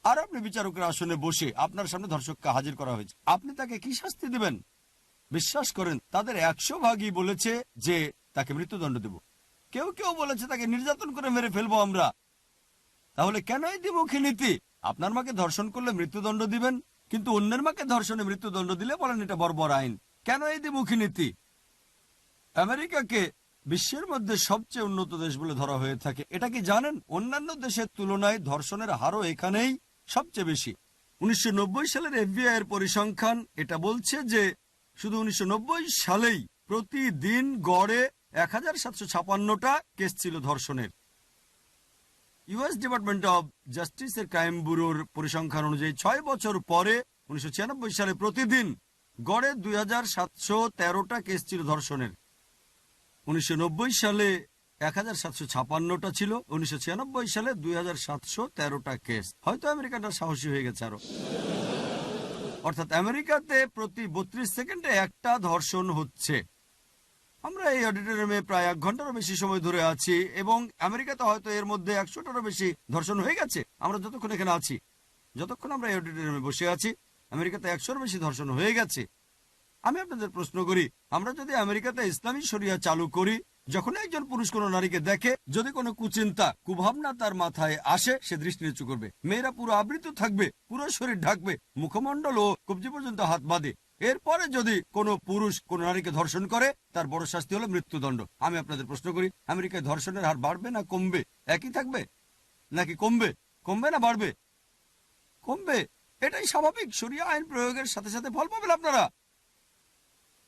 আর আপনি বিচারকের আসনে বসে আপনার সামনে ধর্ষককে হাজির করা হয়েছে, আপনি তাকে কি শাস্তি দিবেন? বিশ্বাস করেন তাদের 100 ভাগই বলেছে যে তাকে মৃত্যুদণ্ড দেব। কেউ কেউ বলেছে তাকে নির্যাতন করে মেরে ফেলবো আমরা। তাহলে কেন এই দ্বিমুখী নীতি? আপনার মাকে ধর্ষণ করলে মৃত্যুদণ্ড দিবেন, কিন্তু অন্যের মাকে ধর্ষণে মৃত্যুদণ্ড দিলে বলেন এটা বর্বর আইন। কেন এই দ্বিমুখী নীতি? আমেরিকাকে বিশ্বের মধ্যে সবচেয়ে উন্নত দেশ বলে ধরা হয়ে থাকে। এটা কি জানেন? অন্যান্য দেশের তুলনায় ধর্ষণের হারও এখানেই সবচেয়ে বেশি। 1990 সালের FBI এর পরিসংখ্যান এটা বলছে যে শুধু 1990 সালেই প্রতিদিন গড়ে 1756টা কেস ছিল ধর্ষণের। ইউএস ডিপার্টমেন্ট অব জাস্টিসের ক্রাইম ব্যুরোর পরিসংখ্যান অনুযায়ী 6 বছর পরে 1996 সালে প্রতিদিন গড়ে 2713টা কেস ছিল ধর্ষণের। 1990 সালে 1756টা ছিল, 1996 সালে 2713টা কেস। হয়তো আমেরিকাটা সাহসী হয়ে গেছে আরো। অর্থাৎ আমেরিকাতে প্রতি 32 সেকেন্ডে একটা ধর্ষণ হচ্ছে। আমরা এই অডিটোরিয়ামে প্রায় 1 ঘন্টারও বেশি সময় ধরে আছি এবং আমেরিকাতে হয়তো এর মধ্যে 100টারও বেশি ধর্ষণ হয়ে গেছে। আমরা যতক্ষণ এখানে আছি, যতক্ষণ আমরা এই অডিটোরিয়ামে বসে আছি, আমেরিকাতে 100-র বেশি ধর্ষণ হয়ে গেছে। আমি আপনাদের প্রশ্ন করি, আমরা যদি আমেরিকাতে ইসলামী শরিয়া চালু করি, যখন একজন পুরুষ কোনো নারীকে দেখে, যদি কোনো কুচিন্তা কুভাবনা তার মাথায় আসে, সে দৃষ্টি নিচু করবে। মেয়েরা পুরো আবৃত থাকবে, পুরো শরীর ঢাকবে, মুখমণ্ডল ও কবজি পর্যন্ত হাত বাঁধে। এরপরে যদি কোনো পুরুষ কোনো নারীকে ধর্ষণ করে, তার বড় শাস্তি হলো মৃত্যুদণ্ড। আমি আপনাদের প্রশ্ন করি, আমেরিকায় ধর্ষণের হার বাড়বে না কমবে? একই থাকবে নাকি কমবে? কমবে না বাড়বে? কমবে। এটাই স্বাভাবিক। শরিয়া আইন প্রয়োগের সাথে সাথে ফল পাবেন আপনারা।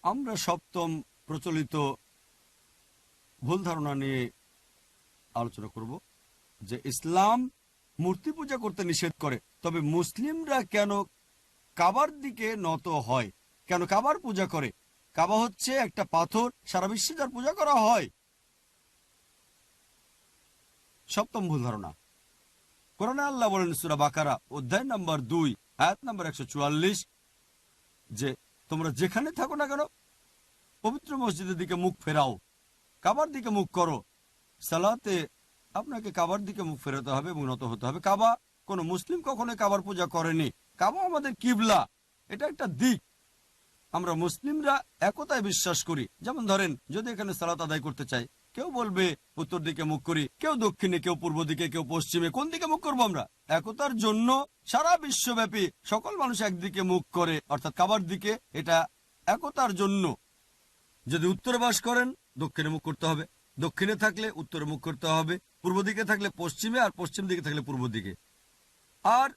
আমরা সপ্তম প্রচলিত ভুল ধারণা নিয়ে আলোচনা করব যে ইসলাম মূর্তি পূজা করতে নিষেধ করে, তবে মুসলিমরা কেন কাবার দিকে নত হয়, কেন কাবার পূজা করে? কাবা হচ্ছে একটা পাথর, সারা বিশ্বে যার পূজা করা হয়। সপ্তম ভুল ধারণা। কোরআনে আল্লাহ বলেন সূরা বাকারা অধ্যায় নম্বর 2 আয়াত নম্বর 144 যে তোমরা যেখানে থাকো না কেন পবিত্র মসজিদের দিকে মুখ ফেরাও, কাবার দিকে মুখ করো। সালাতে আপনাকে কাবার দিকে মুখ ফেরাতে হবে এবং নত হতে হবে। কাবা কোনো মুসলিম কখনো কাবার পূজা করেনি। কাবা আমাদের কিবলা, এটা একটা দিক। আমরা মুসলিমরা একতায় বিশ্বাস করি। যেমন ধরেন, যদি এখানে সালাত আদায় করতে চাই, কেউ বলবে উত্তর দিকে মুখ করি, কেউ দক্ষিণে, কেউ পূর্ব দিকে, কেউ পশ্চিমে। কোন দিকে মুখ করবো আমরা? একতার জন্য সারা বিশ্বব্যাপী সকল মানুষ একদিকে মুখ করে, অর্থাৎ কাবার দিকে। এটা একতার জন্য। যদি উত্তরে বাস করেন, দক্ষিণে মুখ করতে হবে। দক্ষিণে থাকলে উত্তরে মুখ করতে হবে। পূর্ব দিকে থাকলে পশ্চিমে, আর পশ্চিম দিকে থাকলে পূর্ব দিকে। আর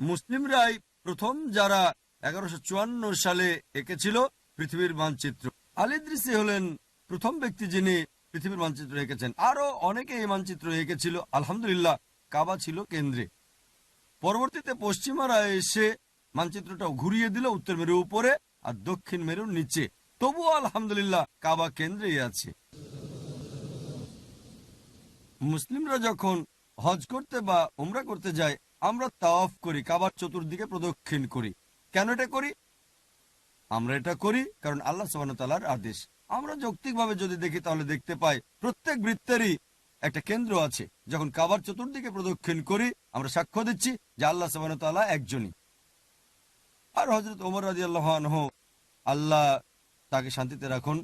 মুসলিমরাই প্রথম যারা 1154 সালে এঁকেছিল পৃথিবীর মানচিত্র। আল ইদ্রিসি হলেন প্রথম ব্যক্তি যিনি পৃথিবীর মানচিত্র এঁকেছেন। আরো অনেকে এই মানচিত্র এঁকেছিল। আলহামদুলিল্লাহ, কাবা ছিল কেন্দ্রে। পরবর্তীতে পশ্চিমারা এসে মানচিত্রটা ঘুরিয়ে দিল উত্তর মেরুর উপরে আর দক্ষিণ মেরুর নিচে। তবুও আলহামদুলিল্লাহ কাবা কেন্দ্রেই আছে। মুসলিমরা যখন হজ করতে বা উমরা করতে যায়, আমরা তাওয়াফ করি, কাবার চতুর্দিকে প্রদক্ষিণ করি। কেন এটা করি? আমরা এটা করি কারণ আল্লাহ সুবহানাহু ওয়া তাআলার আদেশ। আমরা যৌক্তিকভাবে যদি দেখি তাহলে দেখতে পাই প্রত্যেক বৃত্তেরই একটা কেন্দ্র আছে। যখন কাবার চতুর্দিকে প্রদক্ষিণ করি, আমরা সাক্ষ্য দিচ্ছি যে আল্লাহ সুবহানাহু ওয়া তাআলা একজনই। আর হযরত ওমর রাদিয়াল্লাহু আনহু, আল্লাহ তাকে শান্তিতে রাখুন,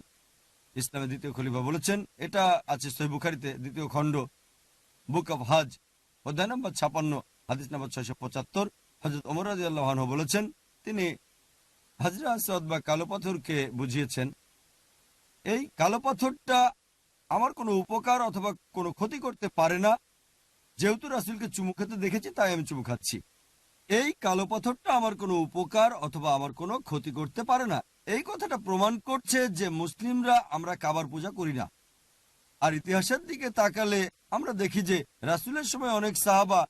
ইসলামের দ্বিতীয় খলিফা, বলেছেন, এটা আছে সহিহ বুখারীতে 2য় খণ্ড, বুক অফ হজ, অধ্যায় নম্বর 56, হাদিস নম্বর 675। হযরত ওমর রাদিয়াল্লাহু আনহু বলেছেন, তিনি হাজরা আসওয়াদ বা কালো পাথরকে বুঝিয়েছেন, এই কালো পাথরটা আমার কোনো উপকার অথবা কোনো ক্ষতি করতে পারে না। যেহেতু রাসূলকে চুমু খেতে দেখেছি, তাই আমি চুমু খাচ্ছি। এই কালো পাথরটা আমার কোনো উপকার অথবা আমার কোনো ক্ষতি করতে পারে না। এই কথাটা প্রমাণ করছে যে মুসলিমরা আমরা কাবার পূজা করি না। আর ইতিহাসের দিকে তাকালে আমরা দেখি যে রাসূলের সময় অনেক সাহাবা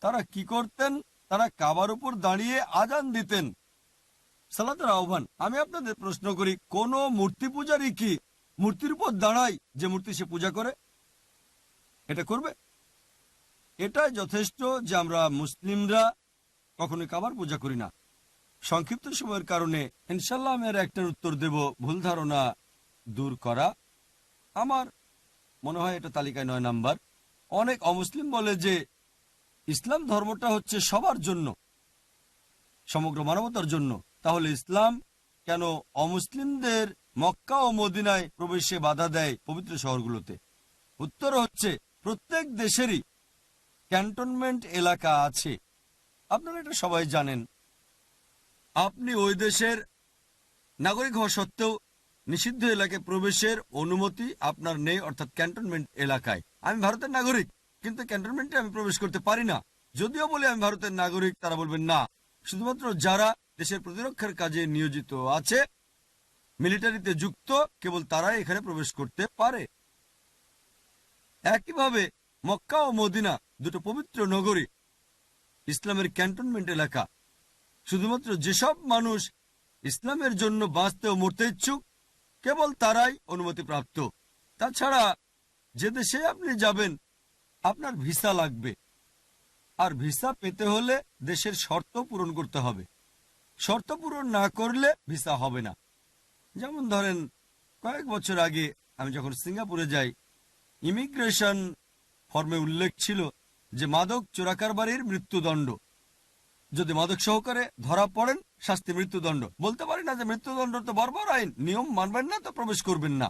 তারা কি করতেন? তারা কাবার উপর দাঁড়িয়ে আজান দিতেন, সালাতের আহ্বান। আমি আপনাদের প্রশ্ন করি, কোন মূর্তি পূজারী কি মূর্তির উপর দাঁড়ায় যে মূর্তি সে পূজা করে? এটা করবে? এটাই যথেষ্ট যে আমরা মুসলিমরা কখনোই কাবার পূজা করি না। সংক্ষিপ্ত সময়ের কারণে ইনশাল্লাহ আমি আর একটার উত্তর দেব, ভুল ধারণা দূর করা। আমার মনে হয় এটা তালিকায় 9 নাম্বার। অনেক অমুসলিম বলে যে ইসলাম ধর্মটা হচ্ছে সবার জন্য, সমগ্র মানবতার জন্য। তাহলে ইসলাম কেন অমুসলিমদের মক্কা ও মদিনায় প্রবেশে বাধা দেয় পবিত্র শহরগুলোতে? উত্তর হচ্ছে প্রত্যেক দেশেরই ক্যান্টনমেন্ট এলাকা আছে। আপনারা এটা সবাই জানেন। আপনি ওই দেশের নাগরিক হওয়া সত্ত্বেও নিষিদ্ধ এলাকায় প্রবেশের অনুমতি আপনার নেই, অর্থাৎ ক্যান্টনমেন্ট এলাকায়। আমি ভারতের নাগরিক, কিন্তু ক্যান্টনমেন্টে আমি প্রবেশ করতে পারি না। যদিও বলি আমি ভারতের নাগরিক, তারা বলবেন না, শুধুমাত্র যারা দেশের প্রতিরক্ষার কাজে নিয়োজিত আছে, মিলিটারিতে যুক্ত, কেবল তারাই এখানে প্রবেশ করতে পারে। একইভাবে মক্কা ও মদিনা দুটো পবিত্র নগরী, ইসলামের ক্যান্টনমেন্ট এলাকা। শুধুমাত্র যেসব মানুষ ইসলামের জন্য বাঁচতে ও মরতে ইচ্ছুক, কেবল তারাই অনুমতিপ্রাপ্ত। তাছাড়া যে দেশে আপনি যাবেন আপনার ভিসা লাগবে, আর ভিসা পেতে হলে দেশের শর্ত পূরণ করতে হবে। শর্ত পূরণ না করলে ভিসা হবে না। যেমন ধরেন, কয়েক বছর আগে আমি যখন সিঙ্গাপুরে যাই, ইমিগ্রেশন ফর্মে উল্লেখ ছিল যে মাদক চোরাকারবারির মৃত্যুদণ্ড। যদি মাদক সহকারে ধরা পড়েন, শাস্তি মৃত্যুদণ্ড। বলতে পারি না যে মৃত্যুদণ্ড তো বর্বর আইন, নিয়ম মানবেন না তো প্রবেশ করবেন না।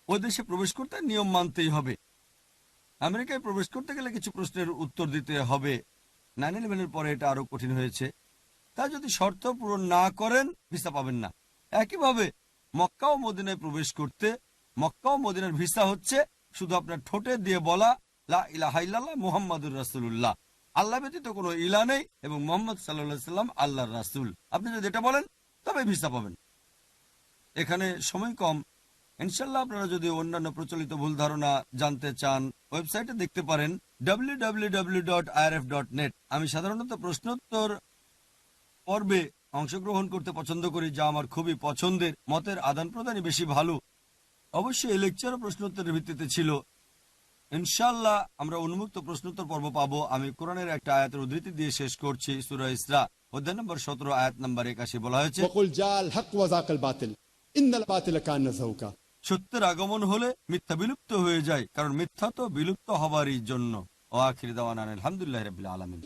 ওই দেশে প্রবেশ করতে নিয়ম মানতেই হবে। আমেরিকায় প্রবেশ করতে গেলে কিছু প্রশ্নের উত্তর দিতে হবে। 9/11-এর পরে এটা আরো কঠিন হয়েছে। তা যদি শর্ত পূরণ না করেন, ভিসা পাবেন না। একইভাবে মক্কা ও মদিনায় প্রবেশ করতে, মক্কা ও মদিনার ভিসা হচ্ছে শুধু আপনার ঠোঁটে দিয়ে বলা লা ইলাহা ইল্লাল্লাহ মুহাম্মাদুর রাসূলুল্লাহ, আল্লাহ ব্যতীত কোনো ইলাহ নেই এবং মুহাম্মদ সাল্লাল্লাহু আলাইহি সাল্লাম আল্লাহর রাসূল। আপনি যদি এটা বলেন তবে ভিসা পাবেন। এখানে সময় কম। ইনশাল্লাহ আপনারা যদি অন্যান্য প্রচলিত ভুল ধারণা জানতে চান, ওয়েবসাইটে দেখতে পারেন www.irf.net। আমি সাধারণত প্রশ্নোত্তর পর্বে অংশগ্রহণ করতে পছন্দ করি, যা আমার খুবই পছন্দের। মতের আদান প্রদানই বেশি ভালো। অবশ্যই এই লেকচার ও প্রশ্নোত্তরের ভিত্তিতে ছিল। ইনশাল্লাহ আমরা উন্মুক্ত প্রশ্নোত্তর পর্ব পাবো। আমি কোরআনের একটা আয়াতের উদ্ধৃতি দিয়ে শেষ করছি। সূরা ইসরা অধ্যায় নম্বর 17 আয়াত নম্বর 81 বলা হয়েছে, وقل جاء الحق وزهق الباطل إن الباطل كان زهوقا। সত্যের আগমন হলে মিথ্যা বিলুপ্ত হয়ে যায়, কারণ মিথ্যা তো বিলুপ্ত হবারই জন্য। ও আখির দাওয়ানা আলহামদুলিল্লাহি রাব্বিল আলামিন।